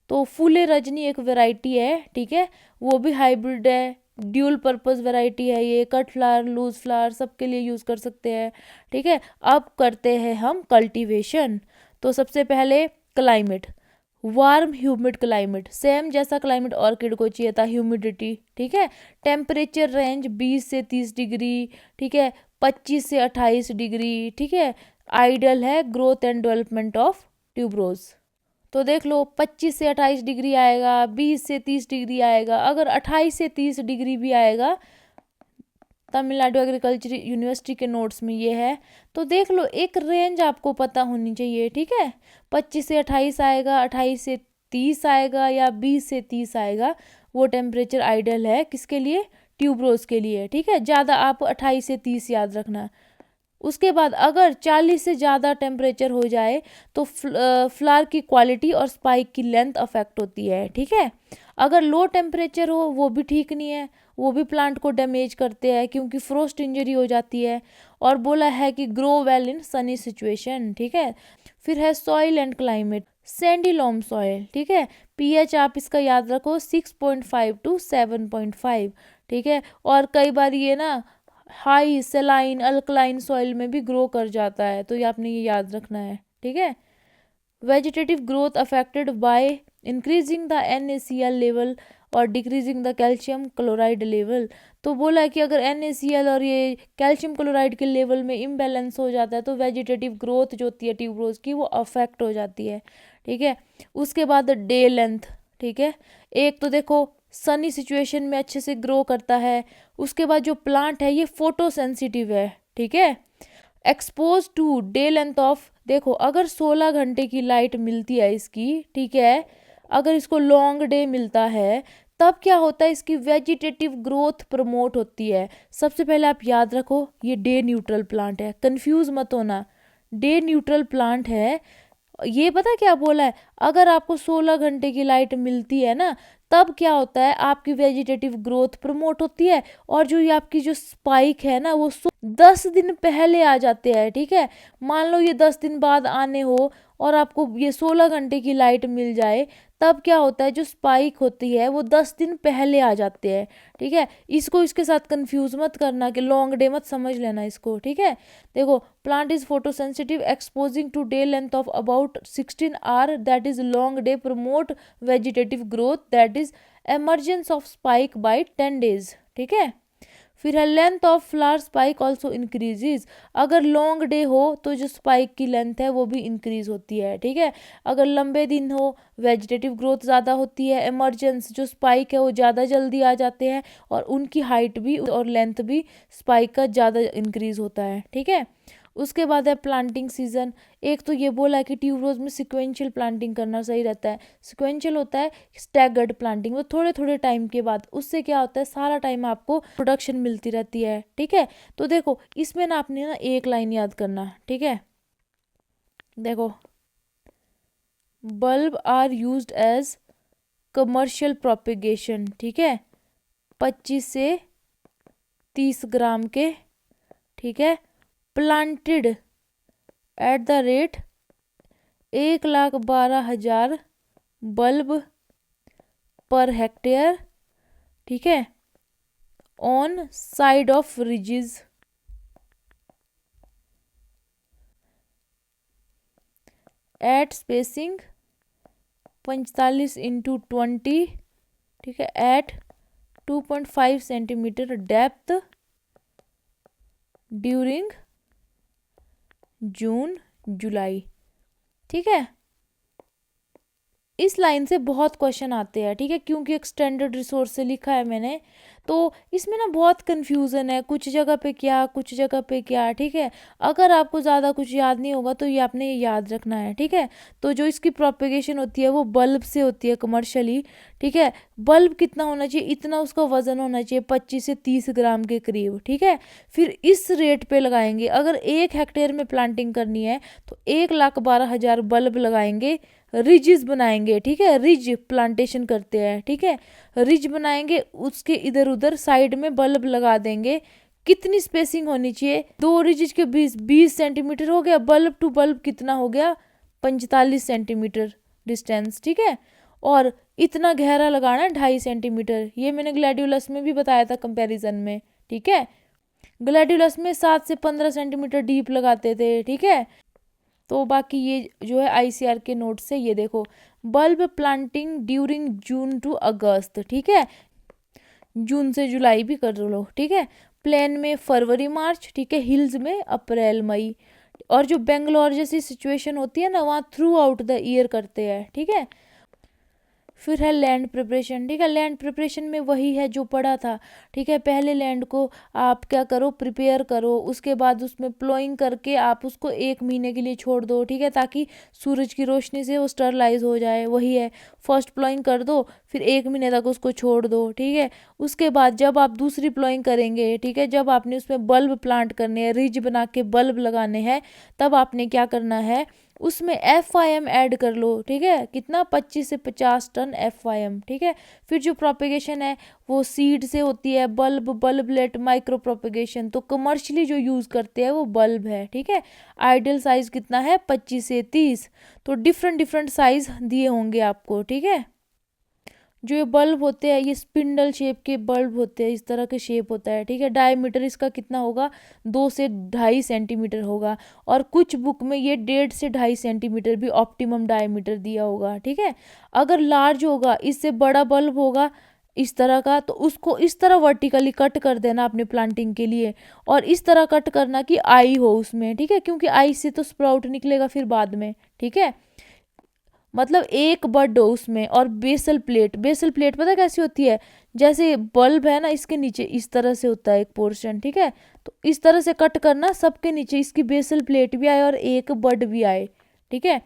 A: तो फूले रजनी एक वैरायटी है, ठीक है, वो भी हाइब्रिड है, ड्यूल पर्पस वैरायटी है ये, कट फ्लावर लूज फ्लावर सबके लिए यूज कर सकते हैं, ठीक है। अब करते हैं हम कल्टीवेशन। तो सबसे पहले climate, warm humid climate, same जैसा क्लाइमेट ऑर्किड को चाहिए था, ह्यूमिडिटी, ठीक है। टेम्परेचर रेंज 20 से 30 डिग्री, ठीक है, 25 से 28 डिग्री, ठीक है। आइडियल है growth and development of tuberose. तो देख लो 25 से 28 डिग्री आएगा, 20 से 30 डिग्री आएगा, अगर 28 से 30 डिग्री भी आएगा, तमिलनाडु एग्रीकल्चर यूनिवर्सिटी के नोट्स में ये है, तो देख लो एक रेंज आपको पता होनी चाहिए, ठीक है। 25 से 28 आएगा, 28 से 30 आएगा या 20 से 30 आएगा, वो टेम्परेचर आइडियल है किसके लिए, ट्यूबरोज के लिए, ठीक है। ज़्यादा आप 28 से 30 याद रखना। उसके बाद अगर 40 से ज़्यादा टेम्परेचर हो जाए तो फ्लावर की क्वालिटी और स्पाइक की लेंथ अफेक्ट होती है, ठीक है। अगर लो टेम्परेचर हो वो भी ठीक नहीं है, वो भी प्लांट को डैमेज करते हैं क्योंकि फ्रोस्ट इंजरी हो जाती है। और बोला है कि grow well in Sunny situation, ठीक है। फिर है soil and climate, Sandy Lomb soil, ठीक है, pH आप इसका याद रखो 6.5 to 7.5, ठीक है। और कई बार ये ना हाई सेलाइन अल्कलाइन सॉइल में भी ग्रो कर जाता है, तो ये आपने ये याद रखना है, ठीक है। Vegetative growth affected by increasing the NaCl level और decreasing the calcium chloride level. तो बोला है कि अगर NaCl और ये कैल्शियम क्लोराइड के लेवल में इम्बैलेंस हो जाता है तो वेजिटेटिव ग्रोथ जो होती है ट्यूबरोज की वो अफेक्ट हो जाती है, ठीक है। उसके बाद डे लेंथ, ठीक है, एक तो देखो सनी सिचुएशन में अच्छे से ग्रो करता है। उसके बाद जो प्लांट है ये फोटो सेंसिटिव है, ठीक है। Expose to day length of, देखो अगर 16 घंटे की लाइट मिलती है इसकी, ठीक है, अगर इसको लॉन्ग डे मिलता है तब क्या होता है, इसकी वेजिटेटिव ग्रोथ प्रमोट होती है। सबसे पहले आप याद रखो ये डे न्यूट्रल प्लांट है, कंफ्यूज मत होना, डे न्यूट्रल प्लांट है। ये पता क्या बोला है, अगर आपको 16 घंटे की लाइट मिलती है ना तब क्या होता है, आपकी वेजिटेटिव ग्रोथ प्रमोट होती है और जो ये आपकी जो स्पाइक है ना वो 10 दिन पहले आ जाते हैं, ठीक है। मान लो ये 10 दिन बाद आने हो और आपको ये 16 घंटे की लाइट मिल जाए, तब क्या होता है जो स्पाइक होती है वो 10 दिन पहले आ जाते हैं, ठीक है। इसको इसके साथ कंफ्यूज मत करना कि लॉन्ग डे मत समझ लेना इसको, ठीक है। देखो plant is photosensitive exposing to day length of about 16 hour, that is long day promote vegetative growth, that is emergence of spike by 10 days, ठीक है। फिर है length of flower spike also increases, अगर लॉन्ग डे हो तो जो spike की length है वो भी इंक्रीज होती है, ठीक है। अगर लंबे दिन हो वेजिटेटिव ग्रोथ ज़्यादा होती है, एमरजेंस जो स्पाइक है वो ज़्यादा जल्दी आ जाते हैं और उनकी हाइट भी और लेंथ भी स्पाइक का ज़्यादा इंक्रीज होता है, ठीक है। उसके बाद है प्लांटिंग सीजन, एक तो ये बोला है कि ट्यूबरोज में सिक्वेंशियल प्लांटिंग करना सही रहता है। सिक्वेंशियल होता है स्टैगर्ड प्लांटिंग, वो थोड़े थोड़े टाइम के बाद, उससे क्या होता है सारा टाइम आपको प्रोडक्शन मिलती रहती है, ठीक है। तो देखो इसमें ना आपने ना एक लाइन याद करना, ठीक है। देखो bulb are used as commercial propagation, ठीक है, 25 से 30 ग्राम के, ठीक है, planted at the rate 1,12,000 bulb per hectare, ठीक है, on side of ridges at spacing 45x20, ठीक है, at 2.5 centimetre depth during June July, ठीक है। इस लाइन से बहुत क्वेश्चन आते हैं, ठीक है, क्योंकि एक्सटेंडेड रिसोर्स से लिखा है मैंने, तो इसमें ना बहुत कंफ्यूजन है, कुछ जगह पे क्या कुछ जगह पे क्या, ठीक है। अगर आपको ज़्यादा कुछ याद नहीं होगा तो ये आपने याद रखना है, ठीक है। तो जो इसकी प्रोपेगेशन होती है वो बल्ब से होती है कमर्शियली, ठीक है। बल्ब कितना होना चाहिए, इतना उसका वजन होना चाहिए 25 से 30 ग्राम के करीब, ठीक है। फिर इस रेट पे लगाएंगे, अगर 1 हेक्टेयर में प्लांटिंग करनी है तो 1,12,000 बल्ब लगाएंगे, रिजेस बनाएंगे, ठीक है, रिज प्लांटेशन करते हैं, ठीक है, रिज बनाएंगे, उसके इधर उधर साइड में बल्ब लगा देंगे। कितनी स्पेसिंग होनी चाहिए, 2 रिजेस के 20 सेंटीमीटर हो गया, बल्ब टू बल्ब कितना हो गया, 45 सेंटीमीटर डिस्टेंस, ठीक है। और इतना गहरा लगाना है 2.5 सेंटीमीटर, ये मैंने ग्लैडियोलस में भी बताया था कंपैरिजन में, ठीक है। ग्लैडियोलस में 7 से 15 सेंटीमीटर डीप लगाते थे, ठीक है। तो बाकी ये जो है आईसीआर के नोट से, ये देखो, bulb planting during June to August, ठीक है, जून से जुलाई भी कर लो, ठीक है। प्लेन में फरवरी मार्च, ठीक है, हिल्स में अप्रैल मई, और जो बेंगलोर जैसी सिचुएशन होती है ना, वहाँ थ्रू आउट द ईयर करते हैं, ठीक है। फिर है लैंड प्रिपरेशन, ठीक है, लैंड प्रिपरेशन में वही है जो पढ़ा था, ठीक है। पहले लैंड को आप क्या करो, प्रिपेयर करो, उसके बाद उसमें प्लोइंग करके आप उसको 1 महीने के लिए छोड़ दो, ठीक है, ताकि सूरज की रोशनी से वो स्टरलाइज हो जाए, वही है। फर्स्ट प्लोइंग कर दो, फिर 1 महीने तक उसको छोड़ दो, ठीक है। उसके बाद जब आप दूसरी प्लोइंग करेंगे, ठीक है, जब आपने उसमें बल्ब प्लांट करने हैं, रिज बना के बल्ब लगाने हैं, तब आपने क्या करना है, उसमें FIM ऐड कर लो, ठीक है, कितना, 25 से 50 टन FIM, ठीक है। फिर जो प्रोपेगेशन है वो सीड से होती है, बल्ब, बल्बलेट, माइक्रो प्रोपेगेशन, तो कमर्शियली जो यूज़ करते हैं वो बल्ब है, ठीक है। आइडियल साइज कितना है, 25 से 30, तो डिफरेंट डिफरेंट साइज दिए होंगे आपको, ठीक है। जो ये बल्ब होते हैं ये स्पिंडल शेप के बल्ब होते हैं, इस तरह के शेप होता है, ठीक है। डायमीटर इसका कितना होगा, 2 से 2.5 सेंटीमीटर होगा, और कुछ बुक में ये 1.5 से 2.5 सेंटीमीटर भी ऑप्टिमम डायमीटर दिया होगा, ठीक है। अगर लार्ज होगा, इससे बड़ा बल्ब होगा इस तरह का, तो उसको इस तरह वर्टिकली कट कर देना अपने प्लांटिंग के लिए, और इस तरह कट करना कि आई हो उसमें, ठीक है, क्योंकि आई से तो स्प्राउट निकलेगा फिर बाद में, ठीक है। मतलब एक बड हो उसमें, और बेसल प्लेट, बेसल प्लेट पता कैसी होती है, जैसे बल्ब है ना, इसके नीचे इस तरह से होता है एक पोर्शन, ठीक है। तो इस तरह से कट करना, सबके नीचे इसकी बेसल प्लेट भी आए और एक बड भी आए, ठीक है।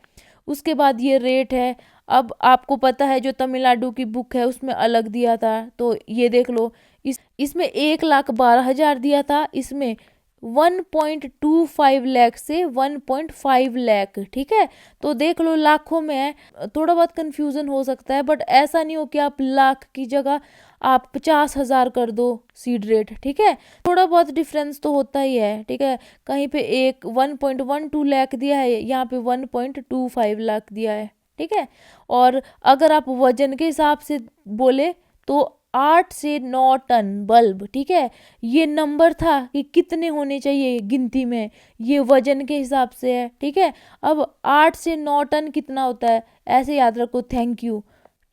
A: उसके बाद ये रेट है। अब आपको पता है जो तमिलनाडु की बुक है उसमें अलग दिया था, तो ये देख लो, इसमें 1,12,000 दिया था, इसमें 1.25 लाख से 1.5 लाख, ठीक है। तो देख लो लाखों में है, थोड़ा बहुत कंफ्यूजन हो सकता है, बट ऐसा नहीं हो कि आप लाख की जगह आप 50,000 कर दो सीड रेट, ठीक है। थोड़ा बहुत डिफरेंस तो होता ही है, ठीक है। कहीं पे 1.12 लाख दिया है, यहाँ पे 1.25 लाख दिया है, ठीक है। और अगर आप वजन के हिसाब से बोले तो 8 से 9 टन बल्ब, ठीक है, ये नंबर था कि कितने होने चाहिए गिनती में, ये वजन के हिसाब से है, ठीक है। अब 8 से 9 टन कितना होता है, ऐसे याद रखो, थैंक यू।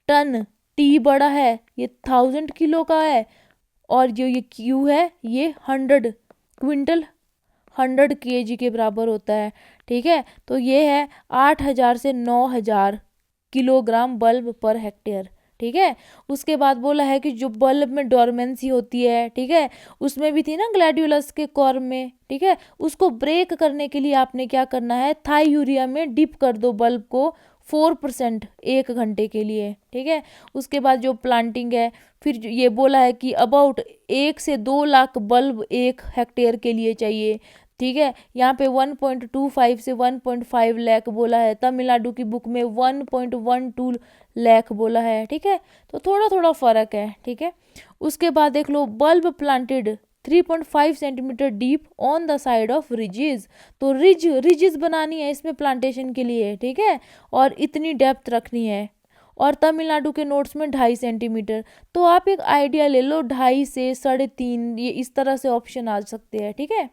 A: टन, टी बड़ा है, ये 1000 किलो का है, और जो ये क्यू है ये 100 क्विंटल, 100 kg के बराबर होता है, ठीक है। तो ये है 8,000 से 9,000 किलोग्राम बल्ब पर हेक्टेयर, ठीक है। उसके बाद बोला है कि जो बल्ब में डोरमेंसी होती है, ठीक है, उसमें भी थी ना ग्लैडियोलस के कॉर्म में, ठीक है, उसको ब्रेक करने के लिए आपने क्या करना है, थाई यूरिया में डिप कर दो बल्ब को 4% 1 घंटे के लिए, ठीक है। उसके बाद जो प्लांटिंग है, फिर ये बोला है कि अबाउट 1 से 2 लाख बल्ब 1 हेक्टेयर के लिए चाहिए, ठीक है। यहाँ पे 1.25 से 1.5 लाख बोला है, तमिलनाडु की बुक में 1.12 लाख बोला है, ठीक है। तो थोड़ा थोड़ा फर्क है, ठीक है। उसके बाद देख लो bulb planted 3.5 centimetre deep on the side of ridges. तो रिजेस बनानी है इसमें प्लांटेशन के लिए, ठीक है, और इतनी डेप्थ रखनी है। और तमिलनाडु के नोट्स में 2.5 सेंटीमीटर। तो आप एक आइडिया ले लो, 2.5 से 3.5, ये इस तरह से ऑप्शन आ सकते हैं, ठीक है।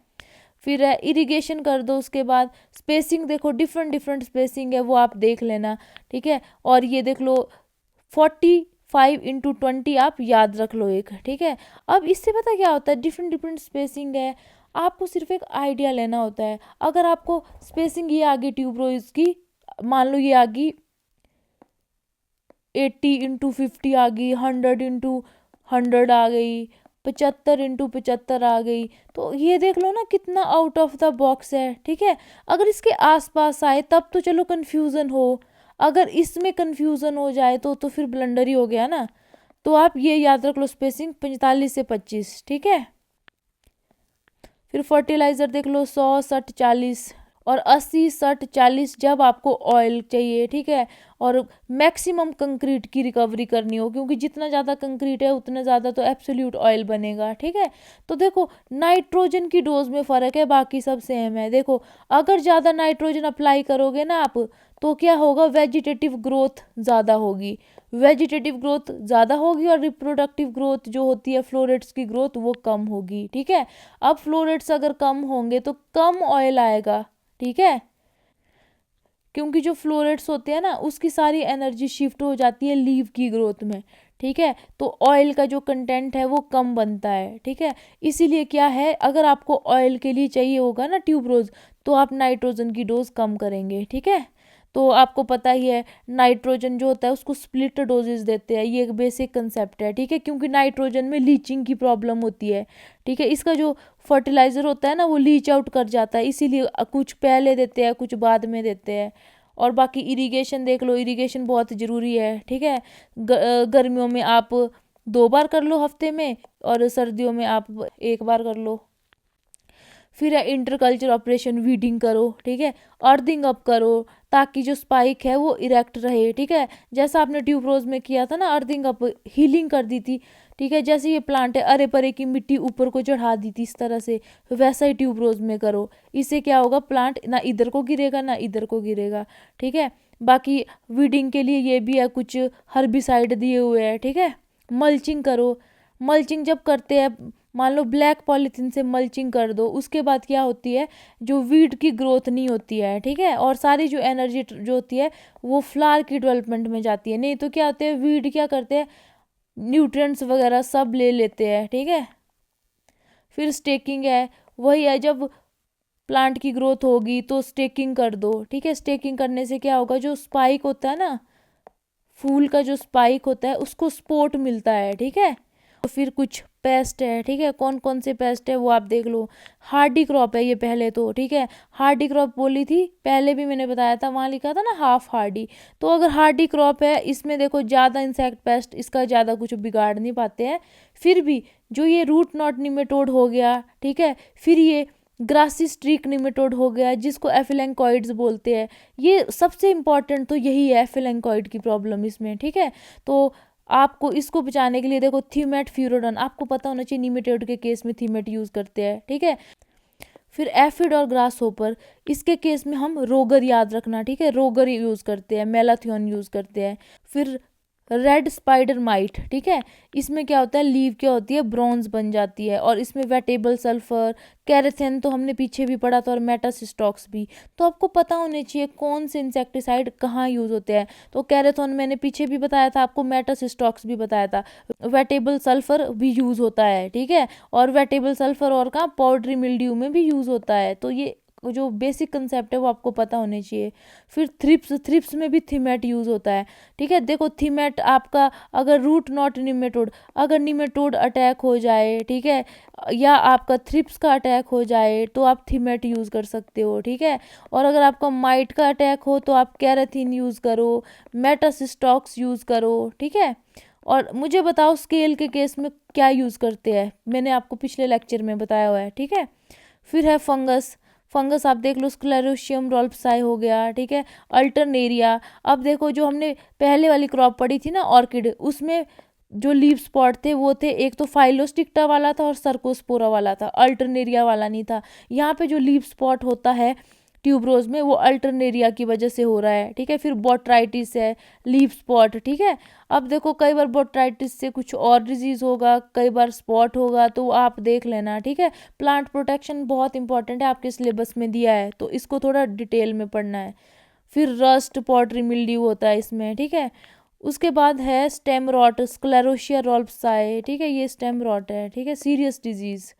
A: फिर इरिगेशन कर दो, उसके बाद स्पेसिंग देखो, डिफरेंट डिफरेंट स्पेसिंग है वो आप देख लेना, ठीक है। और ये देख लो 45x20 आप याद रख लो एक, ठीक है। अब इससे पता क्या होता है, डिफरेंट डिफरेंट स्पेसिंग है, आपको सिर्फ एक आइडिया लेना होता है। अगर आपको स्पेसिंग ये आ गई ट्यूबरोज की, मान लो ये आ गई 80x50 आ गई, 100x100 आ गई, 75x75 आ गई, तो ये देख लो ना कितना आउट ऑफ द बॉक्स है, ठीक है। अगर इसके आसपास आए तब तो चलो कंफ्यूजन हो, अगर इसमें कंफ्यूजन हो जाए तो फिर ब्लंडर ही हो गया ना। तो आप ये याद रख लो, स्पेसिंग 45 से 25, ठीक है। फिर फर्टिलाइजर देख लो 100 60 40 और 80 60 40 जब आपको ऑयल चाहिए, ठीक है। और मैक्सिमम कंक्रीट की रिकवरी करनी हो, क्योंकि जितना ज़्यादा कंक्रीट है उतना ज़्यादा तो एब्सोल्यूट ऑयल बनेगा, ठीक है। तो देखो नाइट्रोजन की डोज में फ़र्क है, बाकी सब सेम है। देखो अगर ज़्यादा नाइट्रोजन अप्लाई करोगे ना आप, तो क्या होगा, वेजिटेटिव ग्रोथ ज़्यादा होगी, वेजिटेटिव ग्रोथ ज़्यादा होगी और रिप्रोडक्टिव ग्रोथ जो होती है, फ्लोरेट्स की ग्रोथ, वो कम होगी, ठीक है। अब फ्लोरेट्स अगर कम होंगे तो कम ऑयल आएगा, ठीक है, क्योंकि जो फ्लोरेट्स होते हैं ना उसकी सारी एनर्जी शिफ्ट हो जाती है लीव की ग्रोथ में, ठीक है। तो ऑयल का जो कंटेंट है वो कम बनता है, ठीक है। इसीलिए क्या है, अगर आपको ऑयल के लिए चाहिए होगा ना ट्यूबरोज, तो आप नाइट्रोजन की डोज कम करेंगे, ठीक है। तो आपको पता ही है नाइट्रोजन जो होता है उसको स्प्लिट डोजेस देते हैं, ये एक बेसिक कंसेप्ट है, ठीक है, क्योंकि नाइट्रोजन में लीचिंग की प्रॉब्लम होती है, ठीक है। इसका जो फर्टिलाइजर होता है ना वो लीच आउट कर जाता है, इसीलिए कुछ पहले देते हैं कुछ बाद में देते हैं। और बाकी इरिगेशन देख लो, इरिगेशन बहुत ज़रूरी है, ठीक है। गर्मियों में आप 2 बार कर लो हफ्ते में, और सर्दियों में आप 1 बार कर लो। फिर है इंटरकल्चर ऑपरेशन, वीडिंग करो, ठीक है, अर्थिंग अप करो, ताकि जो स्पाइक है वो इरेक्ट रहे, ठीक है। जैसा आपने ट्यूबरोज में किया था ना, अर्थिंग अप, हीलिंग कर दी थी, ठीक है। जैसे ये प्लांट है, अरे परे की मिट्टी ऊपर को चढ़ा दी थी इस तरह से, वैसा ही ट्यूबरोज में करो। इससे क्या होगा, प्लांट ना इधर को गिरेगा ना इधर को गिरेगा, ठीक है। बाकी वीडिंग के लिए ये भी है, कुछ हर्बिसाइड दिए हुए हैं, ठीक है। मल्चिंग करो, मल्चिंग जब करते हैं, मान लो ब्लैक पॉलीथीन से मल्चिंग कर दो, उसके बाद क्या होती है, जो वीड की ग्रोथ नहीं होती है, ठीक है, और सारी जो एनर्जी जो होती है वो फ्लावर की डेवलपमेंट में जाती है। नहीं तो क्या होते हैं, वीड क्या करते हैं, न्यूट्रिएंट्स वगैरह सब ले लेते हैं, ठीक है। फिर स्टेकिंग है, वही है, जब प्लांट की ग्रोथ होगी तो स्टेकिंग कर दो, ठीक है। स्टेकिंग करने से क्या होगा, जो स्पाइक होता है ना, फूल का जो स्पाइक होता है उसको सपोर्ट मिलता है, ठीक है। तो फिर कुछ पेस्ट है, ठीक है, कौन कौन से पेस्ट है वो आप देख लो। हार्डी क्रॉप है ये पहले तो, ठीक है, हार्डी क्रॉप बोली थी पहले भी मैंने बताया था, वहाँ लिखा था ना हाफ हार्डी। तो अगर हार्डी क्रॉप है, इसमें देखो ज़्यादा इंसेक्ट पेस्ट इसका ज़्यादा कुछ बिगाड़ नहीं पाते हैं। फिर भी जो ये रूट नॉट निमेटोड हो गया, ठीक है, फिर ये ग्रासी स्ट्रीक निमेटोड हो गया जिसको एफिलेंकॉइड्स बोलते हैं, ये सबसे इंपॉर्टेंट तो यही है, एफिलेंकॉइड की प्रॉब्लम इसमें, ठीक है। तो आपको इसको बचाने के लिए देखो थीमेट फ्यूरोडन, आपको पता होना चाहिए निमेटोड के केस में थीमेट यूज़ करते हैं, ठीक है। फिर एफिड और ग्रास होपर, इसके केस में हम रोगर याद रखना, ठीक है, रोगर यूज़ करते हैं, मेलाथियन यूज़ करते हैं। फिर रेड स्पाइडर माइट, ठीक है, इसमें क्या होता है, लीव क्या होती है, ब्रॉन्ज बन जाती है, और इसमें वेटेबल सल्फर, कैरेथेन तो हमने पीछे भी पढ़ा था, और मेटासिस्टॉक्स भी। तो आपको पता होने चाहिए कौन से इंसेक्टिसाइड कहाँ यूज़ होते हैं। तो कैरेथोन मैंने पीछे भी बताया था आपको, मेटासिस्टॉक्स भी बताया था, वेटेबल सल्फर भी यूज़ होता है, ठीक है। और वेटेबल सल्फर और कहाँ, पाउडरी मिल्ड्यू में भी यूज़ होता है। तो ये जो बेसिक कंसेप्ट है वो आपको पता होने चाहिए। फिर थ्रिप्स में भी थीमेट यूज़ होता है, ठीक है। देखो थीमेट आपका, अगर रूट नॉट निमेटोड, अगर निमेटोड अटैक हो जाए, ठीक है, या आपका थ्रिप्स का अटैक हो जाए तो आप थीमेट यूज़ कर सकते हो, ठीक है। और अगर आपका माइट का अटैक हो तो आप कैरेथीन यूज़ करो, मेटासिस्टॉक्स यूज़ करो, ठीक है। और मुझे बताओ स्केल के केस में क्या यूज़ करते हैं, मैंने आपको पिछले लेक्चर में बताया हुआ है, ठीक है। फिर है फंगस, फंगस आप देख लो, स्क्लेरोशियम रोल्फसाई हो गया, ठीक है, अल्टरनेरिया। अब देखो जो हमने पहले वाली क्रॉप पढ़ी थी ना ऑर्किड, उसमें जो लीफ स्पॉट थे वो थे, एक तो फाइलोस्टिक्टा वाला था और सर्कोस्पोरा वाला था, अल्टरनेरिया वाला नहीं था। यहाँ पे जो लीफ स्पॉट होता है ट्यूबरोज में वो अल्टरनेरिया की वजह से हो रहा है, ठीक है। फिर बोट्राइटिस है, लीफ स्पॉट, ठीक है। अब देखो कई बार बोट्राइटिस से कुछ और डिजीज होगा, कई बार स्पॉट होगा, तो आप देख लेना, ठीक है। प्लांट प्रोटेक्शन बहुत इंपॉर्टेंट है, आपके सिलेबस में दिया है तो इसको थोड़ा डिटेल में पढ़ना है। फिर रस्ट पॉटरी मिल्ड्यू होता है इसमें, ठीक है। उसके बाद है स्टेम रॉट, स्क्लेरोशिया रोल्फ्साई, ठीक है, ये स्टेम रॉट है, ठीक है, सीरियस डिजीज।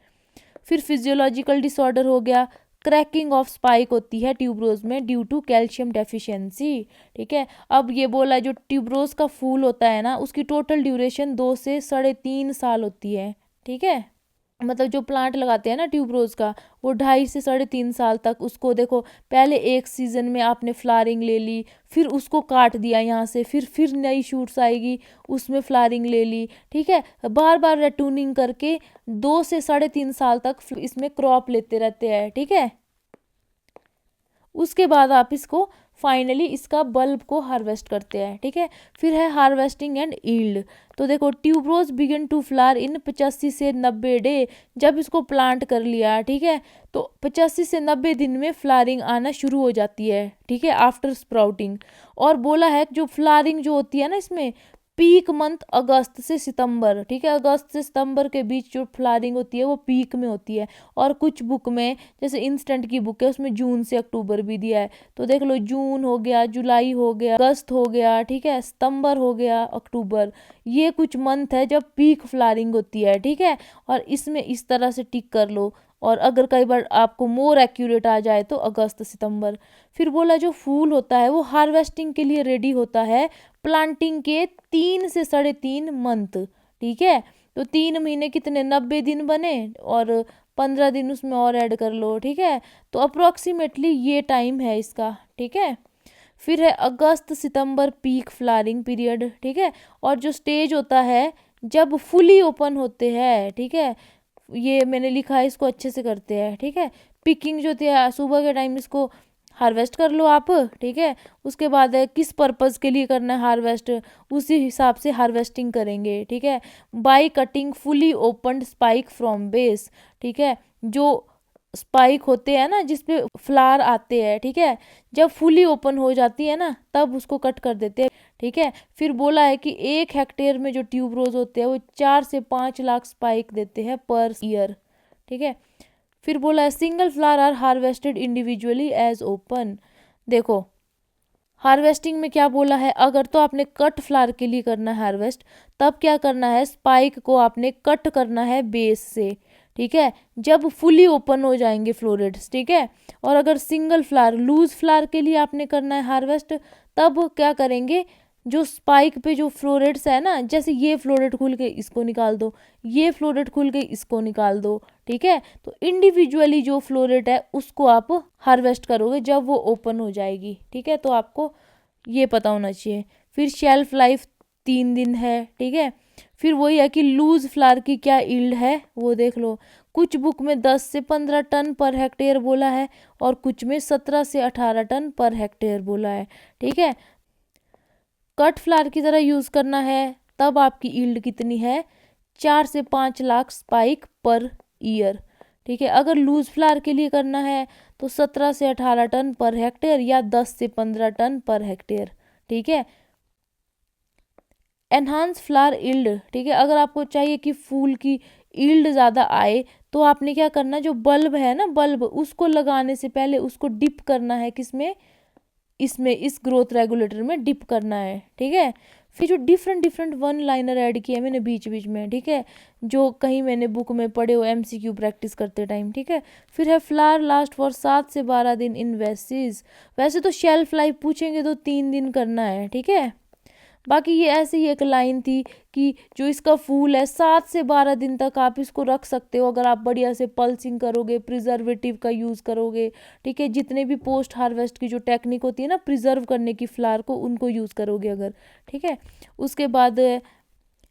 A: फिर फिजियोलॉजिकल डिसऑर्डर हो गया, क्रैकिंग ऑफ स्पाइक होती है ट्यूबरोज में ड्यू टू कैल्शियम डेफिशिएंसी, ठीक है। अब ये बोला जो ट्यूबरोज का फूल होता है ना, उसकी टोटल ड्यूरेशन 2 से 3.5 साल होती है, ठीक है। मतलब जो प्लांट लगाते हैं ना ट्यूबरोज का, वो 2.5 से 3.5 साल तक उसको देखो, पहले एक सीजन में आपने फ्लावरिंग ले ली, फिर उसको काट दिया यहाँ से, फिर नई शूट्स आएगी, उसमें फ्लावरिंग ले ली, ठीक है। बार बार रेटूनिंग करके 2 से 3.5 साल तक इसमें क्रॉप लेते रहते हैं, ठीक है। उसके बाद आप इसको फाइनली इसका बल्ब को हार्वेस्ट करते हैं, ठीक है। फिर है हार्वेस्टिंग एंड ईल्ड। तो देखो tuberose begin to flower in 85 से 90 डे, जब इसको प्लांट कर लिया, ठीक है, तो 85 से 90 दिन में फ्लावरिंग आना शुरू हो जाती है, ठीक है, आफ्टर स्प्राउटिंग। और बोला है जो फ्लावरिंग जो होती है ना इसमें, पीक मंथ अगस्त से सितंबर, ठीक है, अगस्त से सितंबर के बीच जो फ्लावरिंग होती है वो पीक में होती है। और कुछ बुक में जैसे इंस्टेंट की बुक है उसमें जून से अक्टूबर भी दिया है, तो देख लो जून हो गया, जुलाई हो गया, अगस्त हो गया, ठीक है, सितंबर हो गया, अक्टूबर, ये कुछ मंथ है जब पीक फ्लावरिंग होती है, ठीक है। और इसमें इस तरह से टिक कर लो, और अगर कई बार आपको मोर एक्यूरेट आ जाए तो अगस्त सितंबर। फिर बोला जो फूल होता है वो हार्वेस्टिंग के लिए रेडी होता है प्लांटिंग के 3 से 3.5 मंथ, ठीक है। तो 3 महीने कितने, 90 दिन बने, और 15 दिन उसमें और ऐड कर लो, ठीक है। तो अप्रोक्सीमेटली ये टाइम है इसका, ठीक है। फिर है अगस्त सितंबर पीक फ्लावरिंग पीरियड, ठीक है। और जो स्टेज होता है जब फुली ओपन होते हैं, ठीक है, ये मैंने लिखा है, इसको अच्छे से करते हैं, ठीक है। पिकिंग जो थी सुबह के टाइम इसको हार्वेस्ट कर लो आप, ठीक है। उसके बाद है किस पर्पज़ के लिए करना है हार्वेस्ट, उसी हिसाब से हार्वेस्टिंग करेंगे, ठीक है। By cutting fully opened spike from base, ठीक है, जो स्पाइक होते हैं ना जिसपे फ्लावर आते हैं, ठीक है, जब फुली ओपन हो जाती है ना तब उसको कट कर देते हैं, ठीक है। फिर बोला है कि 1 हेक्टेयर में जो ट्यूबरोज होते हैं वो 4 से 5 लाख स्पाइक देते हैं पर ईयर, ठीक है। फिर बोला है single flower are harvested individually as open. देखो हार्वेस्टिंग में क्या बोला है, अगर तो आपने कट फ्लावर के लिए करना है हार्वेस्ट, तब क्या करना है, स्पाइक को आपने कट करना है बेस से, ठीक है, जब फुली ओपन हो जाएंगे फ्लोरेट्स, ठीक है। और अगर सिंगल फ्लावर लूज फ्लावर के लिए आपने करना है हार्वेस्ट, तब क्या करेंगे, जो स्पाइक पे जो फ्लोरेट्स है ना, जैसे ये फ्लोरेट खुल के इसको निकाल दो, ये फ्लोरेट खुल के इसको निकाल दो, ठीक है। तो इंडिविजुअली जो फ्लोरेट है उसको आप हार्वेस्ट करोगे जब वो ओपन हो जाएगी, ठीक है। तो आपको ये पता होना चाहिए। फिर शेल्फ लाइफ 3 दिन है, ठीक है। फिर वही है कि लूज फ्लावर की क्या ईल्ड है वो देख लो, कुछ बुक में 10 से 15 टन पर हेक्टेयर बोला है, और कुछ में 17 से 18 टन पर हेक्टेयर बोला है, ठीक है। कट फ्लावर की तरह यूज़ करना है तब आपकी ईल्ड कितनी है, 4 से 5 लाख स्पाइक पर ईयर, ठीक है। अगर लूज फ्लावर के लिए करना है तो 17 से 18 टन पर हेक्टेयर या 10 से 15 टन पर हेक्टेयर, ठीक है। एनहांस फ्लावर ईल्ड, ठीक है, अगर आपको चाहिए कि फूल की ईल्ड ज़्यादा आए तो आपने क्या करना, जो बल्ब है ना, बल्ब उसको लगाने से पहले उसको डिप करना है, किसमें, इसमें, इस ग्रोथ रेगुलेटर में डिप करना है, ठीक है। फिर जो different different one liner add किए मैंने बीच बीच में, ठीक है, जो कहीं मैंने बुक में पढ़े हो MCQ प्रैक्टिस करते टाइम, ठीक है। फिर है फ्लावर लास्ट फॉर 7 से 12 दिन इन वेसिस, वैसे तो शेल्फ लाइफ पूछेंगे तो 3 दिन करना है, ठीक है। बाकी ये ऐसे ही एक लाइन थी कि जो इसका फूल है 7 से 12 दिन तक आप इसको रख सकते हो अगर आप बढ़िया से पल्सिंग करोगे, प्रिजर्वेटिव का यूज़ करोगे, ठीक है, जितने भी पोस्ट हार्वेस्ट की जो टेक्निक होती है ना प्रिजर्व करने की फ्लावर को, उनको यूज़ करोगे अगर, ठीक है। उसके बाद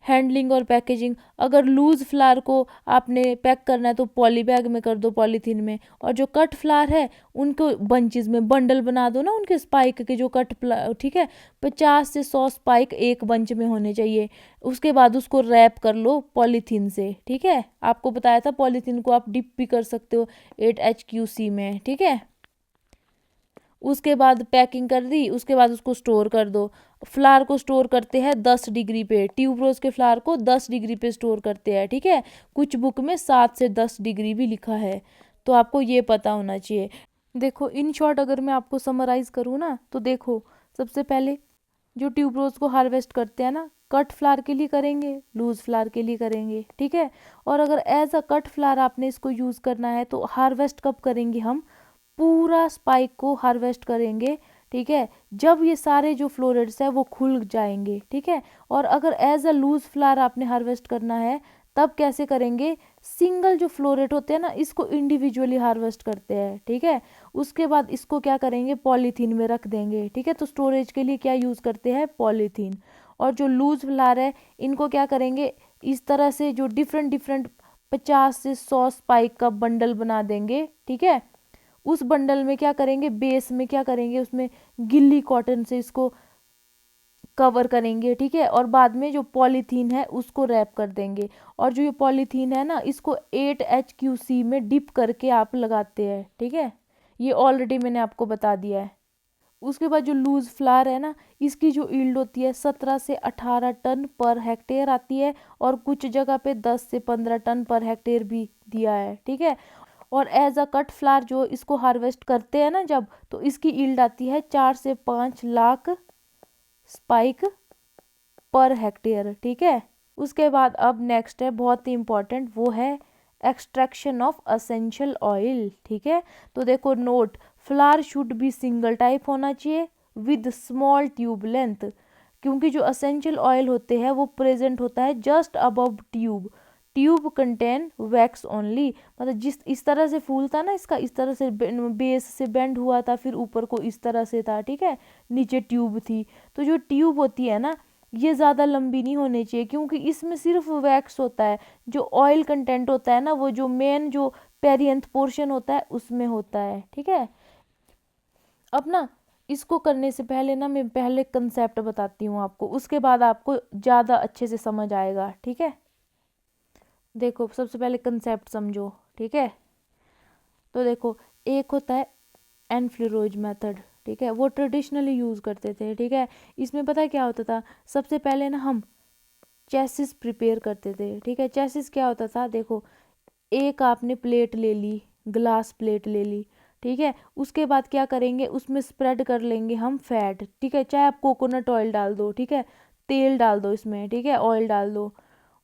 A: हैंडलिंग और पैकेजिंग, अगर लूज फ्लावर को आपने पैक करना है तो पॉली बैग में कर दो, पॉलीथीन में। और जो कट फ्लावर है उनको बंचेस में बंडल बना दो ना, उनके स्पाइक के जो ठीक है, 50 से 100 स्पाइक एक बंच में होने चाहिए। उसके बाद उसको रैप कर लो पॉलीथीन से, ठीक है। आपको बताया था पॉलीथीन को आप डिप भी कर सकते हो 8HQC में, ठीक है। उसके बाद पैकिंग कर दी, उसके बाद उसको स्टोर कर दो। फ्लावर को स्टोर करते हैं 10 डिग्री पे, ट्यूबरोज के फ्लावर को 10 डिग्री पे स्टोर करते हैं, ठीक है। कुछ बुक में 7 से 10 डिग्री भी लिखा है, तो आपको ये पता होना चाहिए। देखो इन शॉर्ट अगर मैं आपको समराइज करूँ ना, तो देखो सबसे पहले जो ट्यूबरोज को हार्वेस्ट करते हैं ना, कट फ्लावर के लिए करेंगे, लूज फ्लावर के लिए करेंगे, ठीक है। और अगर एज अ कट फ्लावर आपने इसको यूज़ करना है तो हार्वेस्ट कब करेंगे हम, पूरा स्पाइक को हार्वेस्ट करेंगे, ठीक है, जब ये सारे जो फ्लोरेट्स है वो खुल जाएंगे, ठीक है। और अगर एज अ लूज फ्लावर आपने हार्वेस्ट करना है तब कैसे करेंगे, सिंगल जो फ्लोरेट होते हैं ना इसको इंडिविजुअली हार्वेस्ट करते हैं, ठीक है। उसके बाद इसको क्या करेंगे, पॉलीथीन में रख देंगे, ठीक है। तो स्टोरेज के लिए क्या यूज़ करते हैं, पॉलीथीन। और जो लूज फ्लावर है इनको क्या करेंगे, इस तरह से जो डिफरेंट डिफरेंट 50 से 100 स्पाइक का बंडल बना देंगे, ठीक है। उस बंडल में क्या करेंगे, बेस में क्या करेंगे, उसमें गिल्ली कॉटन से इसको कवर करेंगे, ठीक है। और बाद में जो पॉलीथीन है उसको रैप कर देंगे। और जो ये पॉलीथीन है ना इसको 8HQC में डिप करके आप लगाते हैं, ठीक है। ये ऑलरेडी मैंने आपको बता दिया है। उसके बाद जो लूज फ्लावर है ना, इसकी जो ईल्ड होती है 17 से 18 टन पर हेक्टेयर आती है, और कुछ जगह पे 10 से 15 टन पर हेक्टेयर भी दिया है, ठीक है। और एज अ कट फ्लावर जो इसको हार्वेस्ट करते हैं ना जब, तो इसकी ईल्ड आती है 4 से 5 लाख स्पाइक पर हेक्टेयर, ठीक है। उसके बाद अब नेक्स्ट है बहुत ही इंपॉर्टेंट, वो है एक्सट्रैक्शन ऑफ असेंशियल ऑयल, ठीक है। तो देखो note, flower should be single type होना चाहिए विद स्मॉल ट्यूब लेंथ, क्योंकि जो असेंशियल ऑयल होते हैं वो प्रेजेंट होता है just above tube, tube contain wax only. मतलब जिस इस तरह से फूल था ना इसका, इस तरह से बेस से बेंड हुआ था, फिर ऊपर को इस तरह से था, ठीक है, नीचे ट्यूब थी। तो जो ट्यूब होती है ना ये ज़्यादा लंबी नहीं होनी चाहिए, क्योंकि इसमें सिर्फ वैक्स होता है, जो ऑयल कंटेंट होता है ना वो जो मेन जो पेरियंथ पोर्शन होता है उसमें होता है, ठीक है। अब ना इसको करने से पहले ना मैं पहले कंसेप्ट बताती हूँ आपको, उसके बाद आपको ज़्यादा अच्छे से समझ आएगा, ठीक है। देखो सबसे पहले कंसेप्ट समझो, ठीक है। तो देखो एक होता है एनफ्लोरेज मेथड, ठीक है, वो ट्रेडिशनली यूज़ करते थे, ठीक है। इसमें पता है क्या होता था, सबसे पहले ना हम चेसिस प्रिपेयर करते थे, ठीक है। चेसिस क्या होता था, देखो एक आपने प्लेट ले ली, ग्लास प्लेट ले ली, ठीक है। उसके बाद क्या करेंगे, उसमें स्प्रेड कर लेंगे हम फैट, ठीक है, चाहे आप कोकोनट ऑयल डाल दो, ठीक है, तेल डाल दो इसमें, ठीक है, ऑयल डाल दो।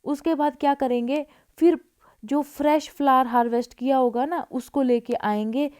A: उसके बाद क्या करेंगे, फिर जो फ्रेश फ्लावर हार्वेस्ट किया होगा ना उसको लेके आएंगे,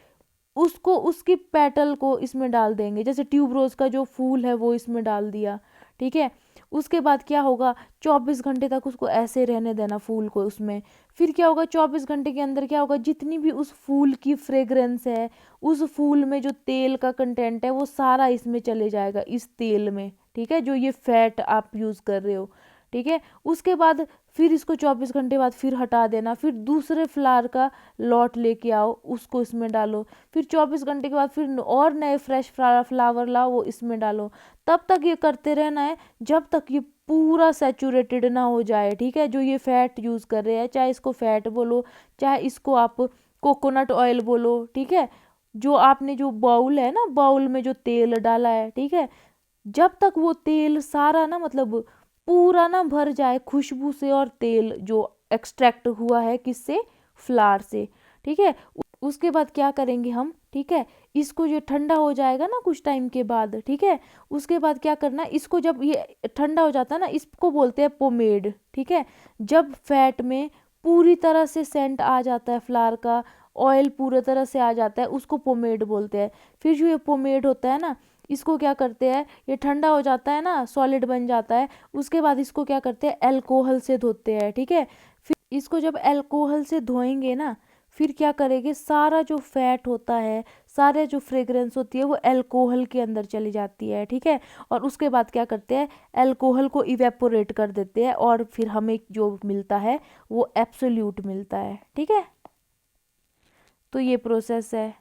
A: उसको उसकी पेटल को इसमें डाल देंगे, जैसे ट्यूबरोज का जो फूल है वो इसमें डाल दिया, ठीक है। उसके बाद क्या होगा, 24 घंटे तक उसको ऐसे रहने देना फूल को उसमें। फिर क्या होगा, 24 घंटे के अंदर क्या होगा, जितनी भी उस फूल की फ्रेग्रेंस है, उस फूल में जो तेल का कंटेंट है वो सारा इसमें चले जाएगा, इस तेल में, ठीक है, जो ये फैट आप यूज़ कर रहे हो, ठीक है। उसके बाद फिर इसको 24 घंटे बाद फिर हटा देना, फिर दूसरे फ्लावर का लॉट लेके आओ उसको इसमें डालो, फिर 24 घंटे के बाद फिर और नए फ्रेश फ्लावर लाओ वो इसमें डालो। तब तक ये करते रहना है जब तक ये पूरा सैचुरेटेड ना हो जाए, ठीक है। जो ये फैट यूज़ कर रहे हैं, चाहे इसको फैट बोलो चाहे इसको आप कोकोनट ऑयल बोलो, ठीक है। जो आपने जो बाउल है ना, बाउल में जो तेल डाला है, ठीक है, जब तक वो तेल सारा ना मतलब पूरा ना भर जाए खुशबू से, और तेल जो एक्सट्रैक्ट हुआ है किससे, फ्लावर से, ठीक है। उसके बाद क्या करेंगे हम, ठीक है, इसको जो ठंडा हो जाएगा ना कुछ टाइम के बाद, ठीक है, उसके बाद क्या करना है, इसको जब ये ठंडा हो जाता है ना इसको बोलते हैं पोमेड, ठीक है। जब फैट में पूरी तरह से सेंट आ जाता है फ्लावर का, ऑयल पूरी तरह से आ जाता है, उसको पोमेड बोलते हैं। फिर जो ये पोमेड होता है ना इसको क्या करते हैं, ये ठंडा हो जाता है ना, सॉलिड बन जाता है, उसके बाद इसको क्या करते हैं, अल्कोहल से धोते हैं, ठीक है। फिर इसको जब अल्कोहल से धोएंगे ना, फिर क्या करेंगे, सारा जो फैट होता है, सारे जो फ्रेग्रेंस होती है वो अल्कोहल के अंदर चली जाती है, ठीक है। और उसके बाद क्या करते हैं, अल्कोहल को इवेपोरेट कर देते हैं और फिर हमें जो मिलता है वो एब्सोल्यूट मिलता है, ठीक है। तो ये प्रोसेस है।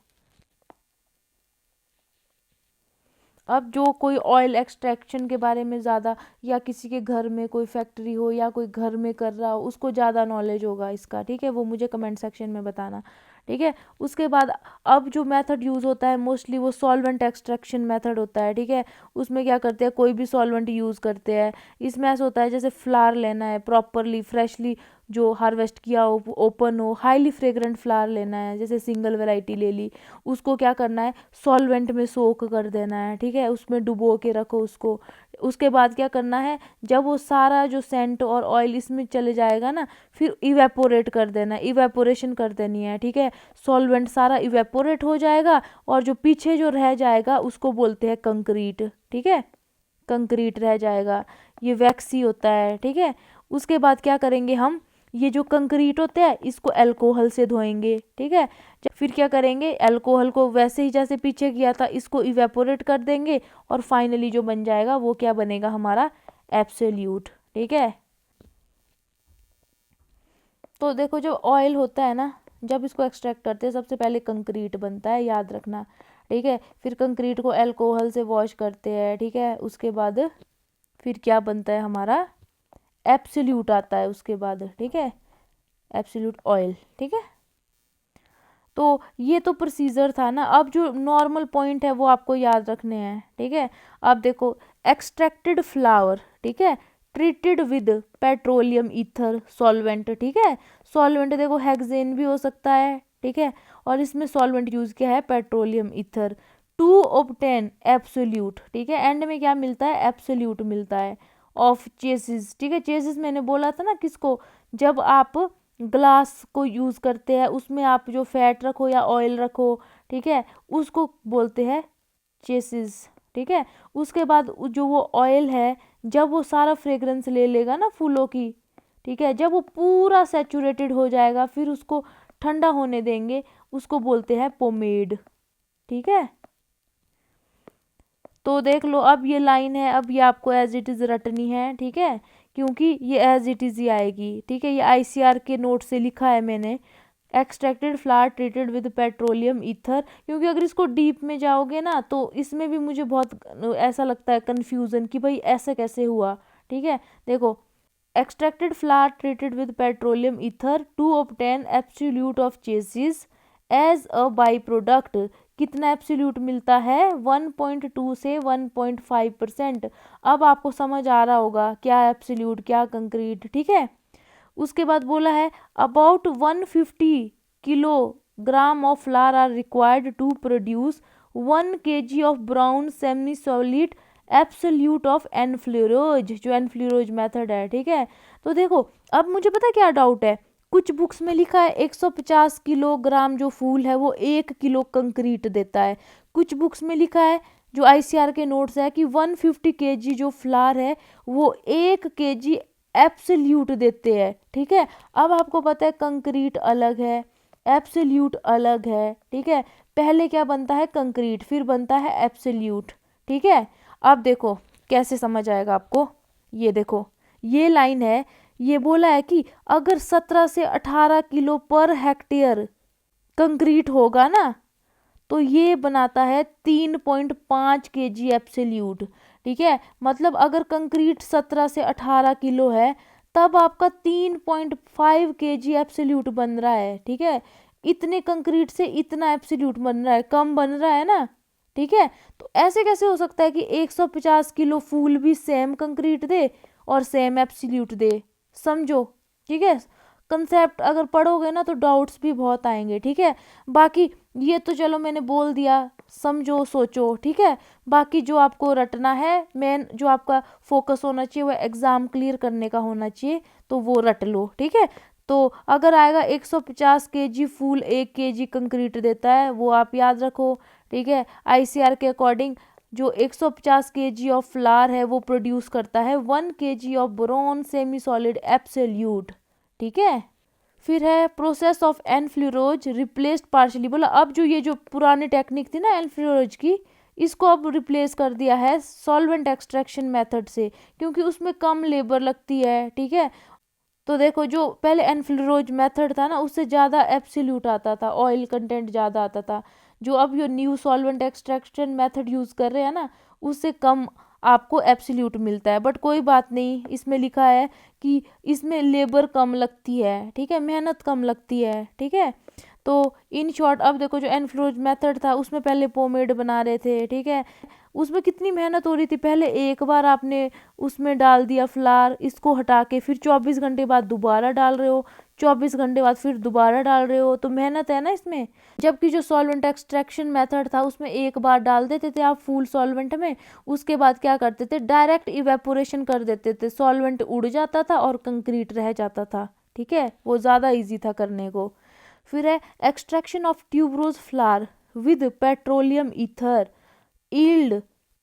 A: अब जो कोई ऑयल एक्सट्रैक्शन के बारे में ज़्यादा, या किसी के घर में कोई फैक्ट्री हो या कोई घर में कर रहा हो, उसको ज़्यादा नॉलेज होगा इसका, ठीक है, वो मुझे कमेंट सेक्शन में बताना, ठीक है। उसके बाद अब जो मेथड यूज़ होता है मोस्टली वो सॉल्वेंट एक्सट्रैक्शन मेथड होता है, ठीक है। उसमें क्या करते हैं, कोई भी सॉल्वेंट यूज़ करते हैं। इसमें ऐसा होता है जैसे फ्लावर लेना है प्रॉपरली, फ्रेशली जो हार्वेस्ट किया हो, ओपन हो, हाईली फ्रेग्रेंट फ्लावर लेना है, जैसे सिंगल वैरायटी ले ली, उसको क्या करना है, सॉल्वेंट में सोक कर देना है, ठीक है, उसमें डुबो के रखो उसको। उसके बाद क्या करना है, जब वो सारा जो सेंट और ऑयल इसमें चले जाएगा ना, फिर इवेपोरेट कर देना है, इवेपोरेशन कर देनी है, ठीक है। सॉल्वेंट सारा इवेपोरेट हो जाएगा और जो पीछे जो रह जाएगा उसको बोलते हैं कंक्रीट, ठीक है, कंक्रीट रह जाएगा, ये वैक्सी होता है, ठीक है। उसके बाद क्या करेंगे हम, ये जो कंक्रीट होते हैं इसको अल्कोहल से धोएंगे, ठीक है। फिर क्या करेंगे, अल्कोहल को वैसे ही जैसे पीछे किया था इसको इवेपोरेट कर देंगे और फाइनली जो बन जाएगा वो क्या बनेगा, हमारा एब्सोल्यूट, ठीक है। तो देखो जो ऑयल होता है ना, जब इसको एक्सट्रैक्ट करते हैं सबसे पहले कंक्रीट बनता है, याद रखना, ठीक है। फिर कंक्रीट को अल्कोहल से वॉश करते हैं, ठीक है। उसके बाद फिर क्या बनता है, हमारा एब्सोल्यूट आता है उसके बाद, ठीक है, एब्सोल्यूट ऑयल, ठीक है। तो ये तो प्रोसीजर था ना। अब जो नॉर्मल पॉइंट है वो आपको याद रखने हैं, ठीक है। अब देखो, एक्सट्रैक्टेड फ्लावर, ठीक है, treated with petroleum ether solvent, ठीक है। सॉल्वेंट देखो हेक्सेन भी हो सकता है, ठीक है, और इसमें सॉल्वेंट यूज किया है petroleum ether to obtain absolute, ठीक है। एंड में क्या मिलता है, एब्सोल्यूट मिलता है ऑफ चेसिस, ठीक है। चेसिस मैंने बोला था ना किसको, जब आप ग्लास को यूज़ करते हैं उसमें आप जो फैट रखो या ऑयल रखो, ठीक है, उसको बोलते हैं चेसिस, ठीक है। उसके बाद जो वो ऑयल है जब वो सारा फ्रेग्रेंस ले लेगा ना फूलों की, ठीक है, जब वो पूरा सैचुरेटेड हो जाएगा फिर उसको ठंडा होने देंगे, उसको बोलते हैं पोमेड, ठीक है। तो देख लो, अब ये लाइन है, अब ये आपको एज इट इज़ रटनी है, ठीक है, क्योंकि ये एज इट इज़ ही आएगी, ठीक है। ये आईसीआर के नोट से लिखा है मैंने, extracted flower treated with petroleum ether, क्योंकि अगर इसको डीप में जाओगे ना तो इसमें भी मुझे बहुत ऐसा लगता है कन्फ्यूज़न कि भाई ऐसा कैसे हुआ, ठीक है। देखो, extracted flower treated with petroleum ether to obtain absolute of chassis as a by product, कितना एब्सोल्यूट मिलता है, 1.2 से 1.5%। अब आपको समझ आ रहा होगा क्या एब्सोल्यूट क्या कंक्रीट, ठीक है। उसके बाद बोला है about 150 kilogram of flower are required to produce 1 kg of brown semi solid absolute of enfleurage, जो एनफ्लोरोज मेथड है, ठीक है। तो देखो, अब मुझे पता क्या डाउट है, कुछ बुक्स में लिखा है 150 किलोग्राम जो फूल है वो 1 किलो कंक्रीट देता है, कुछ बुक्स में लिखा है जो आईसीआर के नोट्स है कि 150 kg जो फ्लावर है वो 1 kg एब्सोल्यूट देते हैं, ठीक है। अब आपको पता है कंक्रीट अलग है, एब्सोल्यूट अलग है, ठीक है। पहले क्या बनता है, कंक्रीट, फिर बनता है एब्सोल्यूट, ठीक है। अब देखो कैसे समझ आएगा आपको, ये देखो, ये लाइन है, ये बोला है कि अगर 17 से 18 किलो पर हेक्टेयर कंक्रीट होगा ना तो ये बनाता है 3.5 kg एब्सोल्यूट, ठीक है। मतलब अगर कंक्रीट 17 से 18 किलो है तब आपका 3.5 kg एब्सोल्यूट बन रहा है, ठीक है। इतने कंक्रीट से इतना एब्सोल्यूट बन रहा है, कम बन रहा है ना, ठीक है। तो ऐसे कैसे हो सकता है कि 150 किलो फूल भी सेम कंक्रीट दे और सेम एब्सोल्यूट दे, समझो, ठीक है। कंसेप्ट अगर पढ़ोगे ना तो डाउट्स भी बहुत आएंगे, ठीक है। बाकी ये तो चलो मैंने बोल दिया, समझो सोचो, ठीक है। बाकी जो आपको रटना है, मेन जो आपका फोकस होना चाहिए वो एग्ज़ाम क्लियर करने का होना चाहिए, तो वो रट लो, ठीक है। तो अगर आएगा 150 kg फूल 1 kg कंक्रीट देता है, वो आप याद रखो, ठीक है। आईसीआर के अकॉर्डिंग जो 150 kg ऑफ फ्लावर है वो प्रोड्यूस करता है 1 kg of boron semi solid absolute, ठीक है। फिर है प्रोसेस ऑफ एनफ्लोरोज रिप्लेस्ड पार्शली, बोला अब जो ये जो पुरानी टेक्निक थी ना एनफ्लोरोज की, इसको अब रिप्लेस कर दिया है सॉल्वेंट एक्सट्रैक्शन मेथड से, क्योंकि उसमें कम लेबर लगती है। ठीक है, तो देखो जो पहले एनफ्लोरोज मेथड था ना उससे ज़्यादा एब्सोल्यूट आता था, ऑयल कंटेंट ज़्यादा आता था। जो अब ये new solvent extraction method use कर रहे हैं ना उससे कम आपको एब्सोल्यूट मिलता है। बट कोई बात नहीं, इसमें लिखा है कि इसमें लेबर कम लगती है। ठीक है, मेहनत कम लगती है। ठीक है, तो इन शॉर्ट अब देखो जो एनफ्लोरोज मेथड था उसमें पहले पोमेड बना रहे थे। ठीक है, उसमें कितनी मेहनत हो रही थी, पहले एक बार आपने उसमें डाल दिया फ्लार, इसको हटा के फिर 24 घंटे बाद दोबारा डाल रहे हो, 24 घंटे बाद फिर दोबारा डाल रहे हो, तो मेहनत है ना इसमें। जबकि जो सॉल्वेंट एक्सट्रैक्शन मेथड था उसमें एक बार डाल देते थे आप फुल सॉल्वेंट में, उसके बाद क्या करते थे डायरेक्ट इवेपोरेशन कर देते थे, सॉल्वेंट उड़ जाता था और कंक्रीट रह जाता था। ठीक है, वो ज़्यादा ईजी था करने को। फिर है extraction of tuberose flower with petroleum ether yield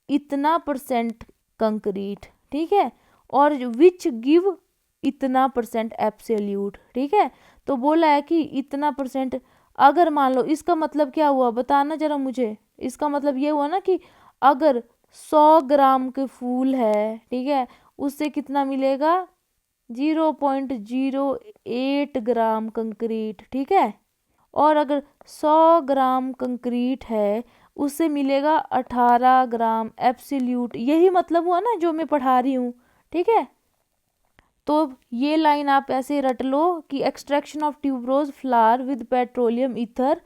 A: इतना परसेंट कंक्रीट। ठीक है, और विच गिव इतना परसेंट एब्सोल्यूट। ठीक है, तो बोला है कि इतना परसेंट, अगर मान लो, इसका मतलब क्या हुआ बताना जरा मुझे। इसका मतलब ये हुआ ना कि अगर 100 ग्राम के फूल है, ठीक है, उससे कितना मिलेगा 0.08 ग्राम कंक्रीट। ठीक है, और अगर 100 ग्राम कंक्रीट है उससे मिलेगा 18 ग्राम एब्सोल्यूट। यही मतलब हुआ ना जो मैं पढ़ा रही हूँ। ठीक है, तो ये लाइन आप ऐसे रट लो कि extraction of tuberose flower with petroleum ether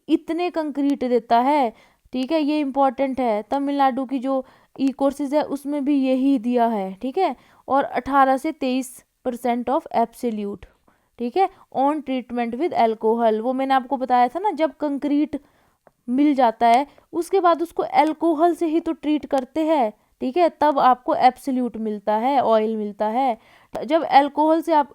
A: इतने कंक्रीट देता है। ठीक है, ये इंपॉर्टेंट है, तमिलनाडु की जो ई कोर्सेज है उसमें भी यही दिया है। ठीक है, और 18 से 23% ऑफ एब्सोल्यूट। ठीक है, ऑन ट्रीटमेंट विद अल्कोहल, वो मैंने आपको बताया था ना, जब कंक्रीट मिल जाता है उसके बाद उसको अल्कोहल से ही तो ट्रीट करते हैं। ठीक है, तब आपको एब्सोल्यूट मिलता है, ऑयल मिलता है। जब अल्कोहल से आप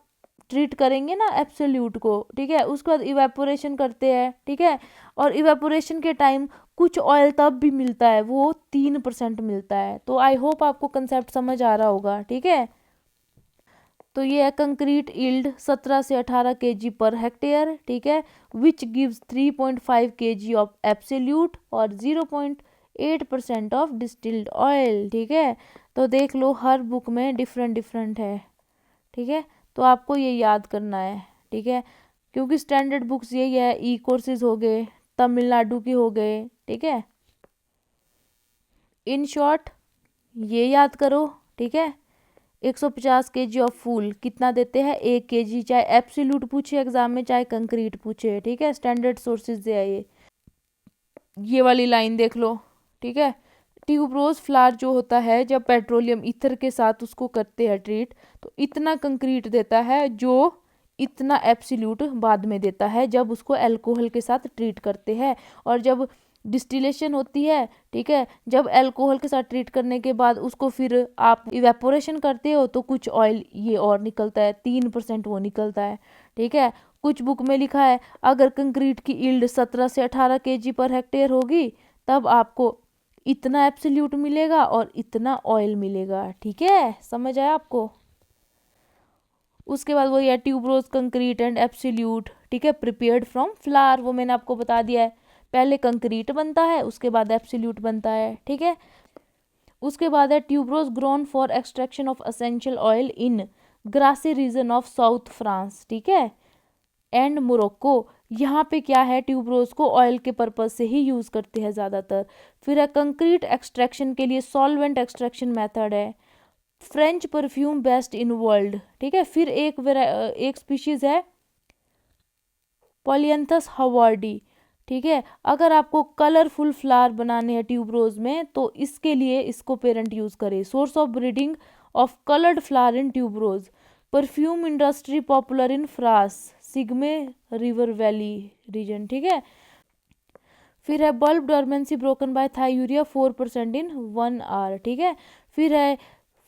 A: ट्रीट करेंगे ना एब्सोल्यूट को, ठीक है, उसके बाद इवेपोरेशन करते हैं। ठीक है, और इवेपोरेशन के टाइम कुछ ऑयल तब भी मिलता है, वो 3% मिलता है। तो आई होप आपको कंसेप्ट समझ आ रहा होगा। ठीक है, तो ये है कंक्रीट यील्ड 17 से 18 kg पर हेक्टेयर। ठीक है, which gives 3.5 kg of absolute और 0.8% ऑफ डिस्टिल्ड ऑयल। ठीक है, तो देख लो हर बुक में डिफरेंट डिफरेंट है। ठीक है, तो आपको ये याद करना है। ठीक है, क्योंकि स्टैंडर्ड बुक्स यही है, ई कोर्सेज हो गए, तमिलनाडु के हो गए। ठीक है, इन शॉर्ट ये याद करो। ठीक है, 150 kg ऑफ फूल कितना देते हैं 1 kg, चाहे एब्सोल्यूट पूछे एग्जाम में चाहे कंक्रीट पूछे। ठीक है, स्टैंडर्ड सोर्सेज से है ये वाली लाइन देख लो। ठीक है, ट्यूबरोज फ्लावर जो होता है जब पेट्रोलियम ईथर के साथ उसको करते हैं ट्रीट, तो इतना कंक्रीट देता है, जो इतना एब्सोल्यूट बाद में देता है जब उसको अल्कोहल के साथ ट्रीट करते हैं। और जब डिस्टिलेशन होती है, ठीक है, जब अल्कोहल के साथ ट्रीट करने के बाद उसको फिर आप इवेपोरेशन करते हो तो कुछ ऑयल ये और निकलता है, 3% वो निकलता है। ठीक है, कुछ बुक में लिखा है अगर कंक्रीट की यील्ड 17 से 18 kg पर हेक्टेयर होगी तब आपको इतना एब्सोल्यूट मिलेगा और इतना ऑयल मिलेगा। ठीक है, समझ आया आपको। उसके बाद वो ये ट्यूबरोज कंक्रीट एंड एब्सोल्यूट। ठीक है, प्रिपेयर्ड फ्रॉम फ्लावर, वो मैंने आपको बता दिया है, पहले कंक्रीट बनता है उसके बाद एब्सोल्यूट बनता है। ठीक है, उसके बाद है tuberose grown for extraction of essential oil in grassy region of south France. ठीक है, एंड मोरक्को, यहाँ पे क्या है ट्यूबरोज को ऑयल के पर्पज से ही यूज करते हैं ज़्यादातर। फिर है कंक्रीट एक्सट्रैक्शन के लिए सॉल्वेंट एक्सट्रैक्शन मेथड है, French perfume best in world. ठीक है, फिर एक स्पीशीज है पॉलियंथस हवार्डी। ठीक है, अगर आपको कलरफुल फ्लावर बनाने हैं ट्यूबरोज में तो इसके लिए इसको पेरेंट यूज करें। Source of breeding of coloured flower in tuberose, perfume industry popular in France, Siagne river valley region. ठीक है, फिर है bulb dormancy broken by thiourea 4% in 1 hour. ठीक है, फिर है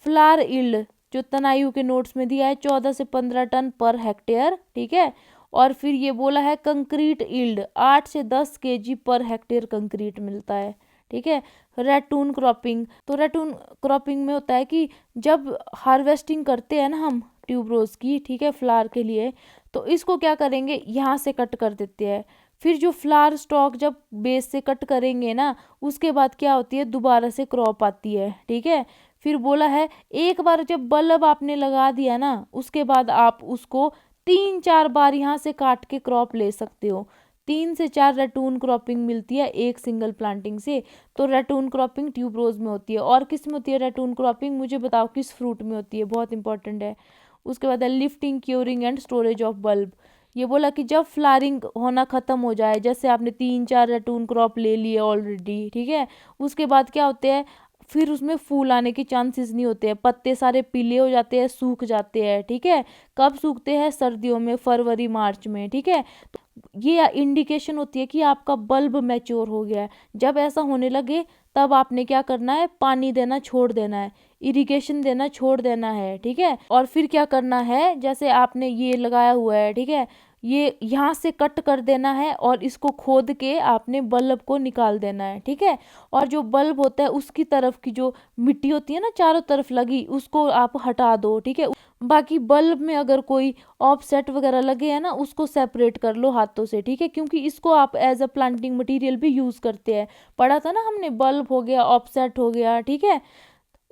A: फ्लावर यील्ड जो तनायु के नोट्स में दिया है 14 से 15 टन पर हेक्टेयर। ठीक है, और फिर ये बोला है कंक्रीट यील्ड 8 से 10 kg पर हेक्टेयर कंक्रीट मिलता है। ठीक है, रेटून क्रॉपिंग, तो रेटून क्रॉपिंग में होता है कि जब हार्वेस्टिंग करते हैं ना हम ट्यूबरोज की, ठीक है, फ्लावर के लिए, तो इसको क्या करेंगे, यहाँ से कट कर देते हैं। फिर जो फ्लावर स्टॉक जब बेस से कट करेंगे ना, उसके बाद क्या होती है, दोबारा से क्रॉप आती है। ठीक है, फिर बोला है एक बार जब बल्ब आपने लगा दिया ना, उसके बाद आप उसको 3-4 बार यहाँ से काट के क्रॉप ले सकते हो। 3 से 4 रेटून क्रॉपिंग मिलती है एक सिंगल प्लांटिंग से। तो रेटून क्रॉपिंग ट्यूबरोज में होती है। और किस में होती है रेटून क्रॉपिंग, मुझे बताओ किस फ्रूट में होती है, बहुत इंपॉर्टेंट है। उसके बाद है lifting, curing and storage of bulb. ये बोला कि जब फ्लावरिंग होना खत्म हो जाए, जैसे आपने 3-4 रेटून क्रॉप ले लिए ऑलरेडी, ठीक है, उसके बाद क्या होते हैं, फिर उसमें फूल आने के चांसेस नहीं होते हैं, पत्ते सारे पीले हो जाते हैं, सूख जाते हैं। ठीक है, कब सूखते हैं, सर्दियों में, फरवरी मार्च में। ठीक है, ये इंडिकेशन होती है कि आपका बल्ब मैच्योर हो गया है। जब ऐसा होने लगे तब आपने क्या करना है, पानी देना छोड़ देना है, इरिगेशन देना छोड़ देना है। ठीक है, और फिर क्या करना है, जैसे आपने ये लगाया हुआ है, ठीक है, ये यहाँ से कट कर देना है और इसको खोद के आपने बल्ब को निकाल देना है। ठीक है, और जो बल्ब होता है उसकी तरफ की जो मिट्टी होती है ना चारों तरफ लगी, उसको आप हटा दो। ठीक है, बाकी बल्ब में अगर कोई ऑफसेट वगैरह लगे हैं ना, उसको सेपरेट कर लो हाथों से। ठीक है, क्योंकि इसको आप एज अ प्लांटिंग मटेरियल भी यूज करते हैं, पढ़ा था ना हमने, बल्ब हो गया, ऑफसेट हो गया। ठीक है,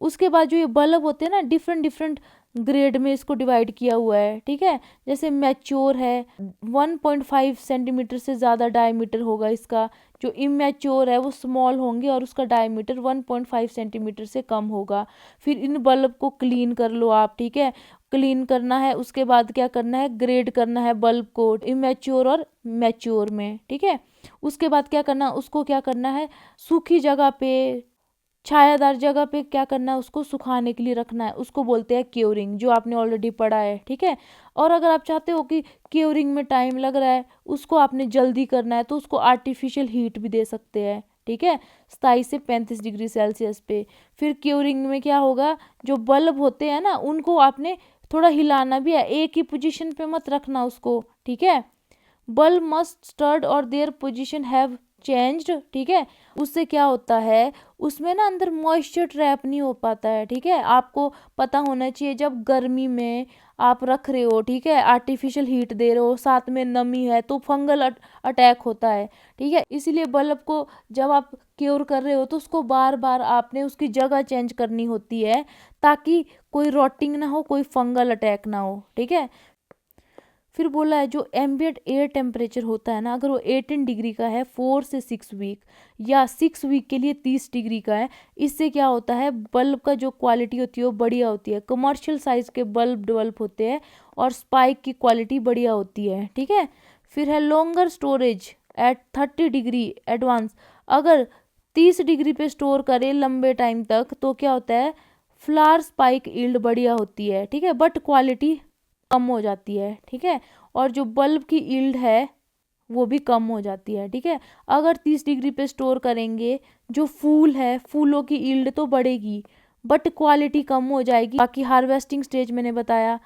A: उसके बाद जो ये बल्ब होते हैं ना, डिफरेंट डिफरेंट ग्रेड में इसको डिवाइड किया हुआ है। ठीक है, जैसे मैच्योर है 1.5 सेंटीमीटर से ज़्यादा डायमीटर होगा इसका। जो इमेच्योर है वो स्मॉल होंगे और उसका डायमीटर 1.5 सेंटीमीटर से कम होगा। फिर इन बल्ब को क्लीन कर लो आप। ठीक है, क्लीन करना है, उसके बाद क्या करना है, ग्रेड करना है बल्ब को इमेच्योर और मैच्योर में। ठीक है, उसके बाद क्या करना, उसको क्या करना है, सूखी जगह पे, छायादार जगह पे क्या करना है, उसको सुखाने के लिए रखना है। उसको बोलते हैं क्योरिंग, जो आपने ऑलरेडी पढ़ा है। ठीक है, और अगर आप चाहते हो कि क्योरिंग में टाइम लग रहा है, उसको आपने जल्दी करना है, तो उसको आर्टिफिशियल हीट भी दे सकते हैं। ठीक है, 27 से 35 डिग्री सेल्सियस पे। फिर क्योरिंग में क्या होगा, जो बल्ब होते हैं ना, उनको आपने थोड़ा हिलाना भी है, एक ही पोजीशन पे मत रखना उसको। ठीक है, बल्ब मस्ट स्टर्ड और देयर पोजीशन हैव चेंज्ड। ठीक है, उससे क्या होता है, उसमें ना अंदर मॉइस्चर ट्रैप नहीं हो पाता है। ठीक है, आपको पता होना चाहिए, जब गर्मी में आप रख रहे हो, ठीक है, आर्टिफिशियल हीट दे रहे हो, साथ में नमी है, तो फंगल अटैक होता है। ठीक है, इसीलिए बल्ब को जब आप क्योर कर रहे हो तो उसको बार बार आपने उसकी जगह चेंज करनी होती है, ताकि कोई रॉटिंग ना हो, कोई फंगल अटैक ना हो। ठीक है, फिर बोला है जो एम्बिएंट एयर टेम्परेचर होता है ना, अगर वो 18 डिग्री का है 4 से 6 वीक, या 6 वीक के लिए 30 डिग्री का है, इससे क्या होता है, बल्ब का जो क्वालिटी होती है वो बढ़िया होती है। कमर्शियल साइज के बल्ब डेवलप होते हैं और स्पाइक की क्वालिटी बढ़िया होती है। ठीक है, फिर है longer storage at 30 degree advance. अगर 30 डिग्री पे स्टोर करें लंबे टाइम तक, तो क्या होता है, फ्लावर स्पाइक यील्ड बढ़िया होती है। ठीक है, बट क्वालिटी कम हो जाती है। ठीक है, और जो बल्ब की यील्ड है वो भी कम हो जाती है। ठीक है, अगर 30 डिग्री पे स्टोर करेंगे, जो फूल है, फूलों की यील्ड तो बढ़ेगी बट क्वालिटी कम हो जाएगी। बाकी हार्वेस्टिंग स्टेज मैंने बताया,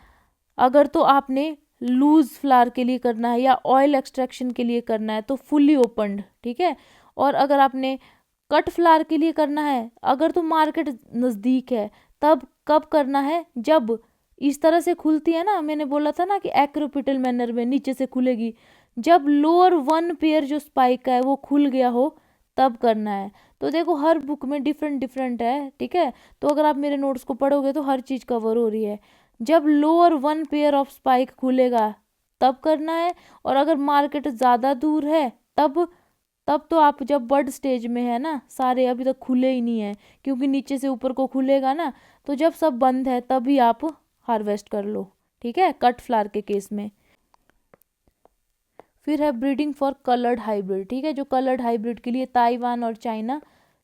A: अगर तो आपने लूज फ्लावर के लिए करना है या ऑयल एक्सट्रैक्शन के लिए करना है तो फुल्ली ओपन्ड। ठीक है, और अगर आपने कट फ्लावर के लिए करना है, अगर तो मार्केट नज़दीक है, तब कब करना है, जब इस तरह से खुलती है ना, मैंने बोला था ना कि एक्रोपिटल मैनर में नीचे से खुलेगी, जब लोअर 1 पेयर जो स्पाइक का है वो खुल गया हो, तब करना है। तो देखो हर बुक में डिफरेंट डिफरेंट है। ठीक है, तो अगर आप मेरे नोट्स को पढ़ोगे तो हर चीज़ कवर हो रही है। जब लोअर 1 पेयर ऑफ स्पाइक खुलेगा तब करना है, और अगर मार्केट ज़्यादा दूर है तब तो आप जब बर्ड स्टेज में है ना, सारे अभी तक खुले ही नहीं है, क्योंकि नीचे से ऊपर को खुलेगा ना, तो जब सब बंद है तभी आप हार्वेस्ट कर लो। ठीक है, कट फ्लावर के केस में। फिर है ब्रीडिंग फॉर कलर्ड हाइब्रिड। ठीक है, जो कलर्ड हाइब्रिड के लिए ताइवान और चाइना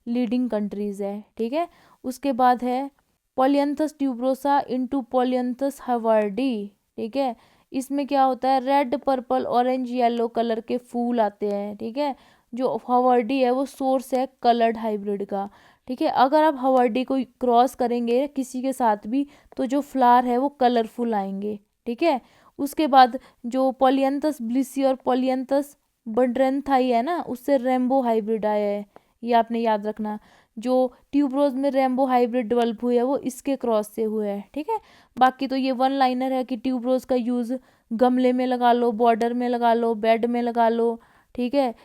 A: लीडिंग कंट्रीज है। ठीक है, उसके बाद है पोलियंथस ट्यूबरोसा इनटू पोलियंथस हावर्डी। ठीक है, इसमें क्या होता है, red purple orange yellow colour के फूल आते हैं। ठीक है, जो हावर्डी है वो सोर्स है कलर्ड हाइब्रिड का। ठीक है, अगर आप हावर्डी को क्रॉस करेंगे किसी के साथ भी, तो जो फ्लावर है वो कलरफुल आएंगे। ठीक है, उसके बाद जो पोलियंथस ब्लिसी और पोलियंथस बड्रेंथाई है ना, उससे रेम्बो हाइब्रिड आया है, ये आपने याद रखना। जो ट्यूबरोज में रेम्बो हाइब्रिड डेवलप हुए है वो इसके क्रॉस से हुए है, ठीक है। बाकी तो ये वन लाइनर है कि ट्यूबरोज का यूज़ गमले में लगा लो, बॉर्डर में लगा लो, बेड में लगा लो, ठीक है।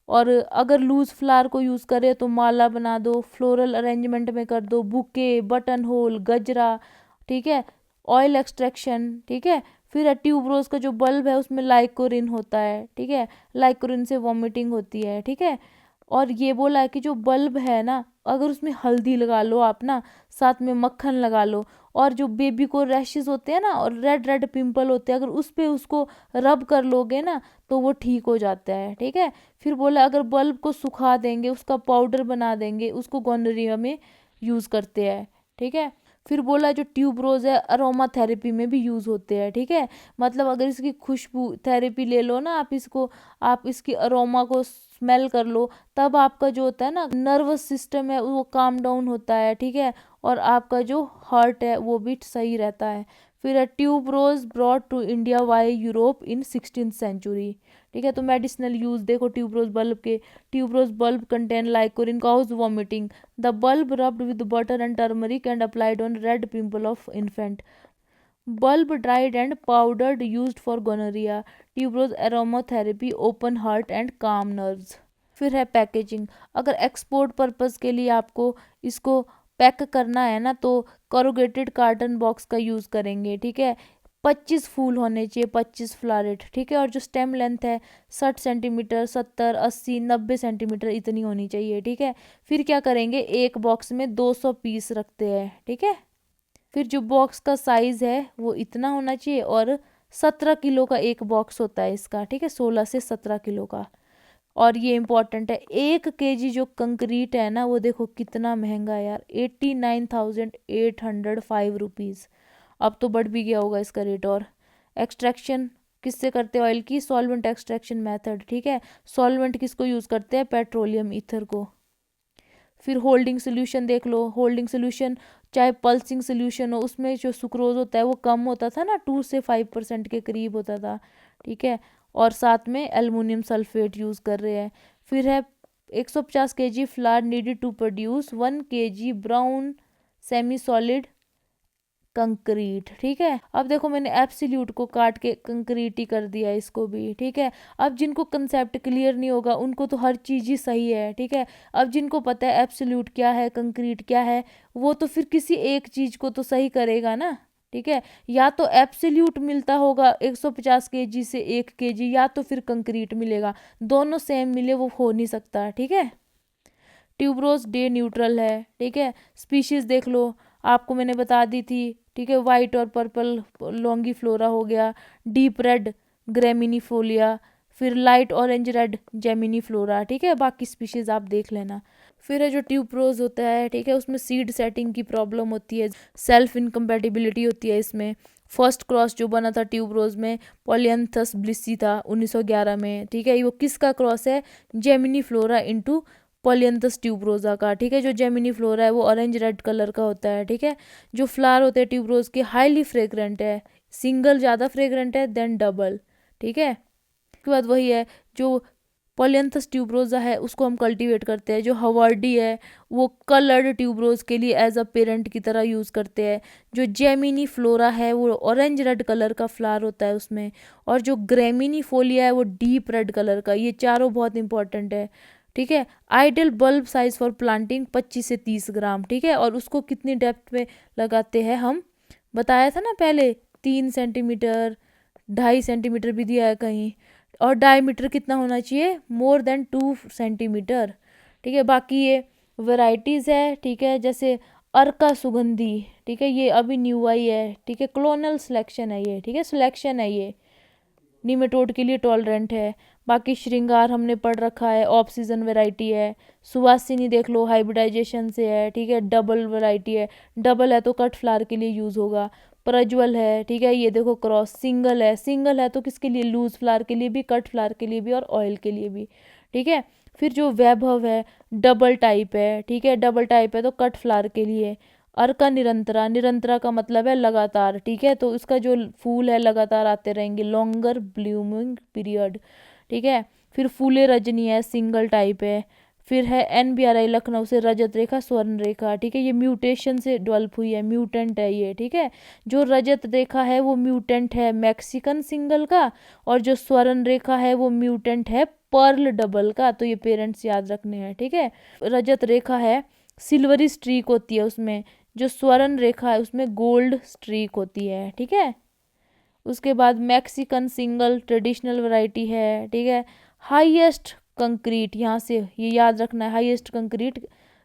A: और अगर लूज फ्लावर को यूज़ करे तो माला बना दो, फ्लोरल अरेंजमेंट में कर दो, बुके, बटन होल, गजरा, ठीक है। ऑयल एक्सट्रैक्शन, ठीक है। फिर ट्यूबरोज का जो बल्ब है उसमें लाइकोरिन होता है, ठीक है। लाइकोरिन से वॉमिटिंग होती है, ठीक है। और ये बोला है कि जो बल्ब है ना, अगर उसमें हल्दी लगा लो आप ना, साथ में मक्खन लगा लो, और जो बेबी को रैशेस होते हैं ना और रेड रेड पिंपल होते हैं, अगर उस पे उसको रब कर लोगे ना तो वो ठीक हो जाता है, ठीक है। फिर बोला अगर बल्ब को सुखा देंगे, उसका पाउडर बना देंगे, उसको गोनोरिया में यूज़ करते हैं, ठीक है। फिर बोला जो ट्यूबरोज है अरोमा थेरेपी में भी यूज़ होते हैं, ठीक है। मतलब अगर इसकी खुशबू थेरेपी ले लो ना आप, इसको आप इसकी अरोमा को स्मेल कर लो, तब आपका जो होता है ना नर्वस सिस्टम है वो काम डाउन होता है, ठीक है। और आपका जो हार्ट है वो भी सही रहता है। फिर tuberose brought to India by Europe in 16th century, ठीक है। तो मेडिसिनल यूज देखो ट्यूबरोज बल्ब के, tuberose bulb contain lycorine cause vomiting, the bulb rubbed with butter and turmeric and applied on red pimple of infant, bulb dried and powdered used for gonorrhoea, tuberose aromatherapy open heart and calm nerves. फिर है packaging, अगर export purpose के लिए आपको इसको pack करना है ना तो कॉरुगेटेड कार्टन बॉक्स का यूज़ करेंगे, ठीक है। 25 फूल होने चाहिए, 25 फ्लारेट, ठीक है। और जो स्टेम लेंथ है 60 सेंटीमीटर, 70, 80, 90 सेंटीमीटर इतनी होनी चाहिए, ठीक है। फिर क्या करेंगे, एक बॉक्स में 200 पीस रखते हैं, ठीक है। फिर जो बॉक्स का साइज है वो इतना होना चाहिए, और 17 किलो का एक बॉक्स होता है इसका, ठीक है, 16 से 17 किलो का। और ये इम्पोर्टेंट है, 1 kg जो कंक्रीट है ना वो देखो कितना महंगा है यार, 89,805 रुपीज़। अब तो बढ़ भी गया होगा इसका रेट। और एक्सट्रैक्शन किससे करते हैं ऑयल की, सॉल्वेंट एक्सट्रैक्शन मेथड, ठीक है। सॉल्वेंट किसको यूज़ करते हैं, पेट्रोलियम ईथर को। फिर होल्डिंग सोल्यूशन देख लो, होल्डिंग सोल्यूशन चाहे पल्सिंग सोल्यूशन हो, उसमें जो सुक्रोज होता है वो कम होता था ना, 2 से 5% के करीब होता था, ठीक है। और साथ में एल्युमिनियम सल्फेट यूज़ कर रहे हैं। फिर है 150 kg flower needed to produce 1 kg brown semi solid concrete, ठीक है। अब देखो मैंने एब्सोल्यूट को काट के कंक्रीट ही कर दिया इसको भी, ठीक है। अब जिनको कंसेप्ट क्लियर नहीं होगा उनको तो हर चीज़ ही सही है, ठीक है। अब जिनको पता है एब्सोल्यूट क्या है, कंक्रीट क्या है, वो तो फिर किसी एक चीज़ को तो सही करेगा ना, ठीक है। या तो एब्सोल्यूट मिलता होगा 150 kg से 1 kg, या तो फिर कंक्रीट मिलेगा, दोनों सेम मिले वो हो नहीं सकता, ठीक है। ट्यूबरोज डे न्यूट्रल है, ठीक है। स्पीशीज देख लो, आपको मैंने बता दी थी, ठीक है। वाइट और पर्पल लॉन्गी फ्लोरा हो गया, डीप रेड ग्रेमिनीफोलिया, फिर light orange red Gemini flora, ठीक है। बाकी स्पीशीज आप देख लेना। फिर है जो ट्यूबरोज होता है, ठीक है, उसमें सीड सेटिंग की प्रॉब्लम होती है, सेल्फ इनकम्पेटिबिलिटी होती है इसमें। फर्स्ट क्रॉस जो बना था ट्यूबरोज में पॉलियंथस ब्लिसी था 1911 में, ठीक है। वो किसका क्रॉस है, जेमिनी फ्लोरा इंटू पॉलियंथस ट्यूबरोजा का, ठीक है। जो जेमिनी फ्लोरा है वो ऑरेंज रेड कलर का होता है, ठीक है। जो फ्लावर होते हैं ट्यूबरोज के हाईली फ्रेग्रेंट है, सिंगल ज़्यादा फ्रेग्रेंट है देन डबल, ठीक है। उसके बाद वही है जो पॉलियंथस ट्यूबरोजा है उसको हम कल्टीवेट करते हैं। जो हवार्डी है वो कलर्ड ट्यूबरोज के लिए एज अ पेरेंट की तरह यूज़ करते हैं। जो जेमिनी फ्लोरा है वो ऑरेंज रेड कलर का फ्लावर होता है उसमें, और जो ग्रेमिनी फोलिया है वो डीप रेड कलर का। ये चारों बहुत इंपॉर्टेंट है, ठीक है। Ideal bulb size for planting 25 से 30 ग्राम, ठीक है। और उसको कितनी डेप्थ में लगाते हैं हम बताया था ना पहले, 3 सेंटीमीटर, 2.5 सेंटीमीटर भी दिया है कहीं। और डायमीटर कितना होना चाहिए, मोर देन 2 सेंटीमीटर, ठीक है। बाकी ये वेराइटीज़ है, ठीक है, जैसे अर्का सुगंधी, ठीक है, ये अभी न्यू आई है, ठीक है। क्लोनल सिलेक्शन है ये, ठीक है, सिलेक्शन है ये, निमेटोड के लिए टॉलरेंट है। बाकी श्रृंगार हमने पढ़ रखा है, ऑफ सीजन वेराइटी है। सुवासिनी देख लो हाइब्रिडाइजेशन से है, ठीक है, डबल वेराइटी है, डबल है तो कट फ्लावर के लिए यूज़ होगा। प्रज्वल है, ठीक है, ये देखो क्रॉस। सिंगल है, सिंगल है तो किसके लिए, लूज फ्लावर के लिए भी, कट फ्लावर के लिए भी, और ऑयल के लिए भी, ठीक है। फिर जो वैभव है डबल टाइप है, ठीक है, डबल टाइप है तो कट फ्लावर के लिए। अर्का निरंतरा, निरंतरा का मतलब है लगातार, ठीक है, तो इसका जो फूल है लगातार आते रहेंगे, लॉन्गर ब्लूमिंग पीरियड, ठीक है। फिर फूले रजनी है, सिंगल टाइप है। फिर है NBRI लखनऊ से रजत रेखा स्वर्ण रेखा, ठीक है, ये म्यूटेशन से डेवलप हुई है, म्यूटेंट है ये, ठीक है। जो रजत रेखा है वो म्यूटेंट है मैक्सिकन सिंगल का, और जो स्वर्ण रेखा है वो म्यूटेंट है पर्ल डबल का। तो ये पेरेंट्स याद रखने हैं, ठीक है। रजत रेखा है सिल्वरी स्ट्रीक होती है उसमें, जो स्वर्ण रेखा है उसमें गोल्ड स्ट्रीक होती है, ठीक है। उसके बाद मैक्सिकन सिंगल ट्रेडिशनल वैरायटी है, ठीक है। हाईएस्ट कंक्रीट, यहाँ से ये याद रखना है, हाईएस्ट कंक्रीट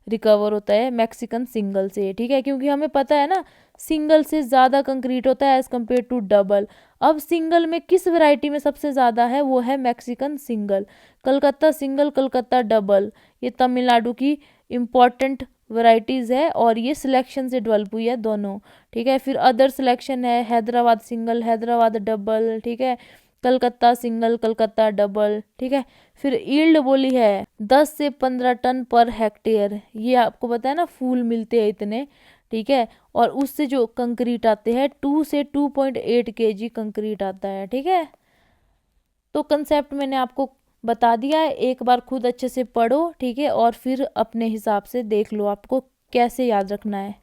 A: रिकवर होता है मैक्सिकन सिंगल से, ठीक है, क्योंकि हमें पता है ना सिंगल से ज़्यादा कंक्रीट होता है एज कम्पेयर टू डबल। अब सिंगल में किस वैरायटी में सबसे ज़्यादा है, वो है Mexican single. Calcutta single, Calcutta double, ये तमिलनाडु की इम्पॉर्टेंट वैरायटीज़ है और ये सिलेक्शन से डेवलप हुई है दोनों, ठीक है। फिर अदर सिलेक्शन है हैदराबाद सिंगल, हैदराबाद डबल, ठीक है, कलकत्ता सिंगल, कलकत्ता डबल, ठीक है। फिर ईल्ड बोली है 10 से 15 टन पर हेक्टेयर, ये आपको पता है ना फूल मिलते हैं इतने, ठीक है। और उससे जो कंक्रीट आते हैं 2 से 2.8 kg कंक्रीट आता है, ठीक है। तो कंसेप्ट मैंने आपको बता दिया है, एक बार खुद अच्छे से पढ़ो, ठीक है, और फिर अपने हिसाब से देख लो आपको कैसे याद रखना है।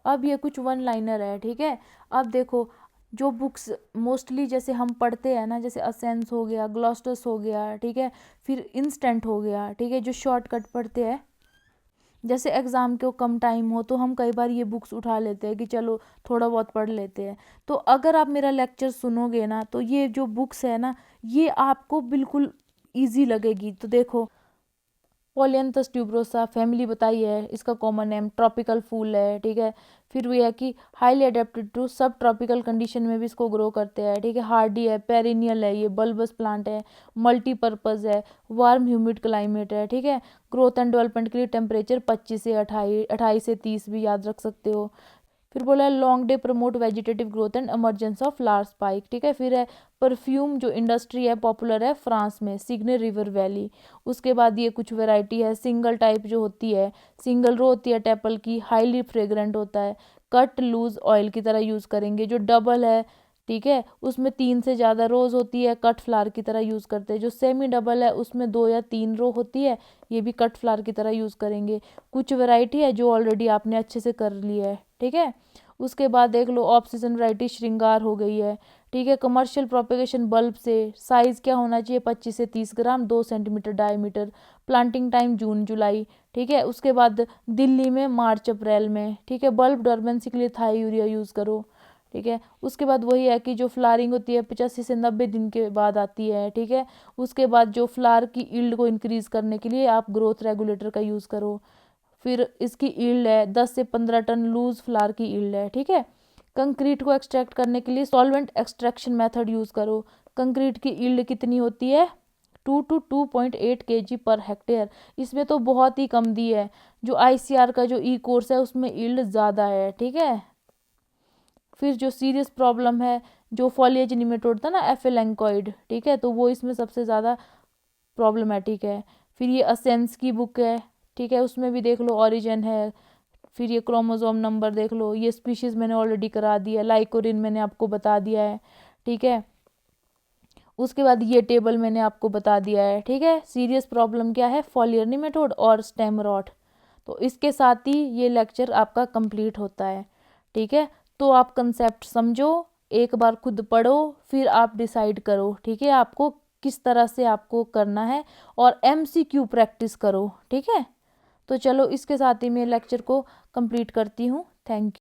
A: अब ये कुछ वन लाइनर है, ठीक है। अब देखो जो बुक्स मोस्टली जैसे हम पढ़ते हैं ना, जैसे असेंस हो गया, ग्लॉस्टस हो गया, ठीक है, फिर इंस्टेंट हो गया, ठीक है, जो शॉर्टकट पढ़ते हैं, जैसे एग्ज़ाम को कम टाइम हो तो हम कई बार ये बुक्स उठा लेते हैं कि चलो थोड़ा बहुत पढ़ लेते हैं। तो अगर आप मेरा लेक्चर सुनोगे ना तो ये जो बुक्स है ना ये आपको बिल्कुल इजी लगेगी। तो देखो पोलियंथस ट्यूबरोसा फैमिली बताई है, इसका कॉमन नेम ट्रॉपिकल फूल है, ठीक है। फिर वो है कि हाईली अडेप्टेड टू सब ट्रॉपिकल कंडीशन में भी इसको ग्रो करते हैं, ठीक है। हार्डी है, पेरिनियल है, ये बल्बस प्लांट है, मल्टीपर्पज़ है, वार्म ह्यूमिड क्लाइमेट है, ठीक है। ग्रोथ एंड डेवलपमेंट के लिए टेम्परेचर 25 से 28 से 30 भी याद रख सकते हो। फिर बोला है long day promote vegetative growth and emergence of large spike, ठीक है। फिर है परफ्यूम जो इंडस्ट्री है पॉपुलर है फ्रांस में, सिग्ने रिवर वैली। उसके बाद ये कुछ वैरायटी है सिंगल टाइप जो होती है, सिंगल रो होती है टेपल की, हाईली फ्रेग्रेंट होता है, कट लूज ऑयल की तरह यूज़ करेंगे। जो डबल है, ठीक है, उसमें 3 से ज़्यादा रोज होती है, कट फ्लावर की तरह यूज़ करते हैं। जो सेमी डबल है उसमें 2 या 3 रो होती है, ये भी कट फ्लावर की तरह यूज़ करेंगे। कुछ वैरायटी है जो ऑलरेडी आपने अच्छे से कर लिया है, ठीक है। उसके बाद देख लो ऑफ सीजन वैरायटी श्रृंगार हो गई है, ठीक है। कमर्शियल प्रोपेगेशन बल्ब से, साइज़ क्या होना चाहिए 25 से 30 ग्राम, 2 सेंटीमीटर डायमीटर। प्लांटिंग टाइम जून जुलाई, ठीक है। उसके बाद दिल्ली में मार्च अप्रैल में, ठीक है। बल्ब डोरमेंसी के लिए थाई यूरिया यूज़ करो, ठीक है। उसके बाद वही है कि जो फ्लावरिंग होती है 85 से 90 दिन के बाद आती है, ठीक है। उसके बाद जो फ्लावर की ईल्ड को इंक्रीज करने के लिए आप ग्रोथ रेगुलेटर का यूज़ करो। फिर इसकी ईल्ड है 10 से 15 टन लूज फ्लावर की ईल्ड है, ठीक है। कंक्रीट को एक्सट्रैक्ट करने के लिए सॉल्वेंट एक्सट्रैक्शन मेथड यूज़ करो। कंक्रीट की ईल्ड कितनी होती है 2 to 2.8 kg पर हेक्टेयर, इसमें तो बहुत ही कम दी है। जो ICR का जो ई कोर्स है उसमें ईल्ड ज़्यादा है, ठीक है। फिर जो सीरियस प्रॉब्लम है जो फॉलिएज निमेटोड था ना एफिलेंकॉइड, ठीक है, तो वो इसमें सबसे ज़्यादा प्रॉब्लमेटिक है। फिर ये असेंस की बुक है, ठीक है, उसमें भी देख लो ओरिजिन है। फिर ये क्रोमोसोम नंबर देख लो, ये स्पीशीज़ मैंने ऑलरेडी करा दिया, लाइकोरिन मैंने आपको बता दिया है, ठीक है। उसके बाद ये टेबल मैंने आपको बता दिया है, ठीक है। सीरियस प्रॉब्लम क्या है फॉलियर निमेटोड और स्टेम रॉट। तो इसके साथ ही ये लेक्चर आपका कंप्लीट होता है, ठीक है। तो आप कंसेप्ट समझो, एक बार खुद पढ़ो, फिर आप डिसाइड करो, ठीक है, आपको किस तरह से आपको करना है, और MCQ प्रैक्टिस करो, ठीक है। तो चलो इसके साथ ही मैं लेक्चर को कंप्लीट करती हूँ। Thank you.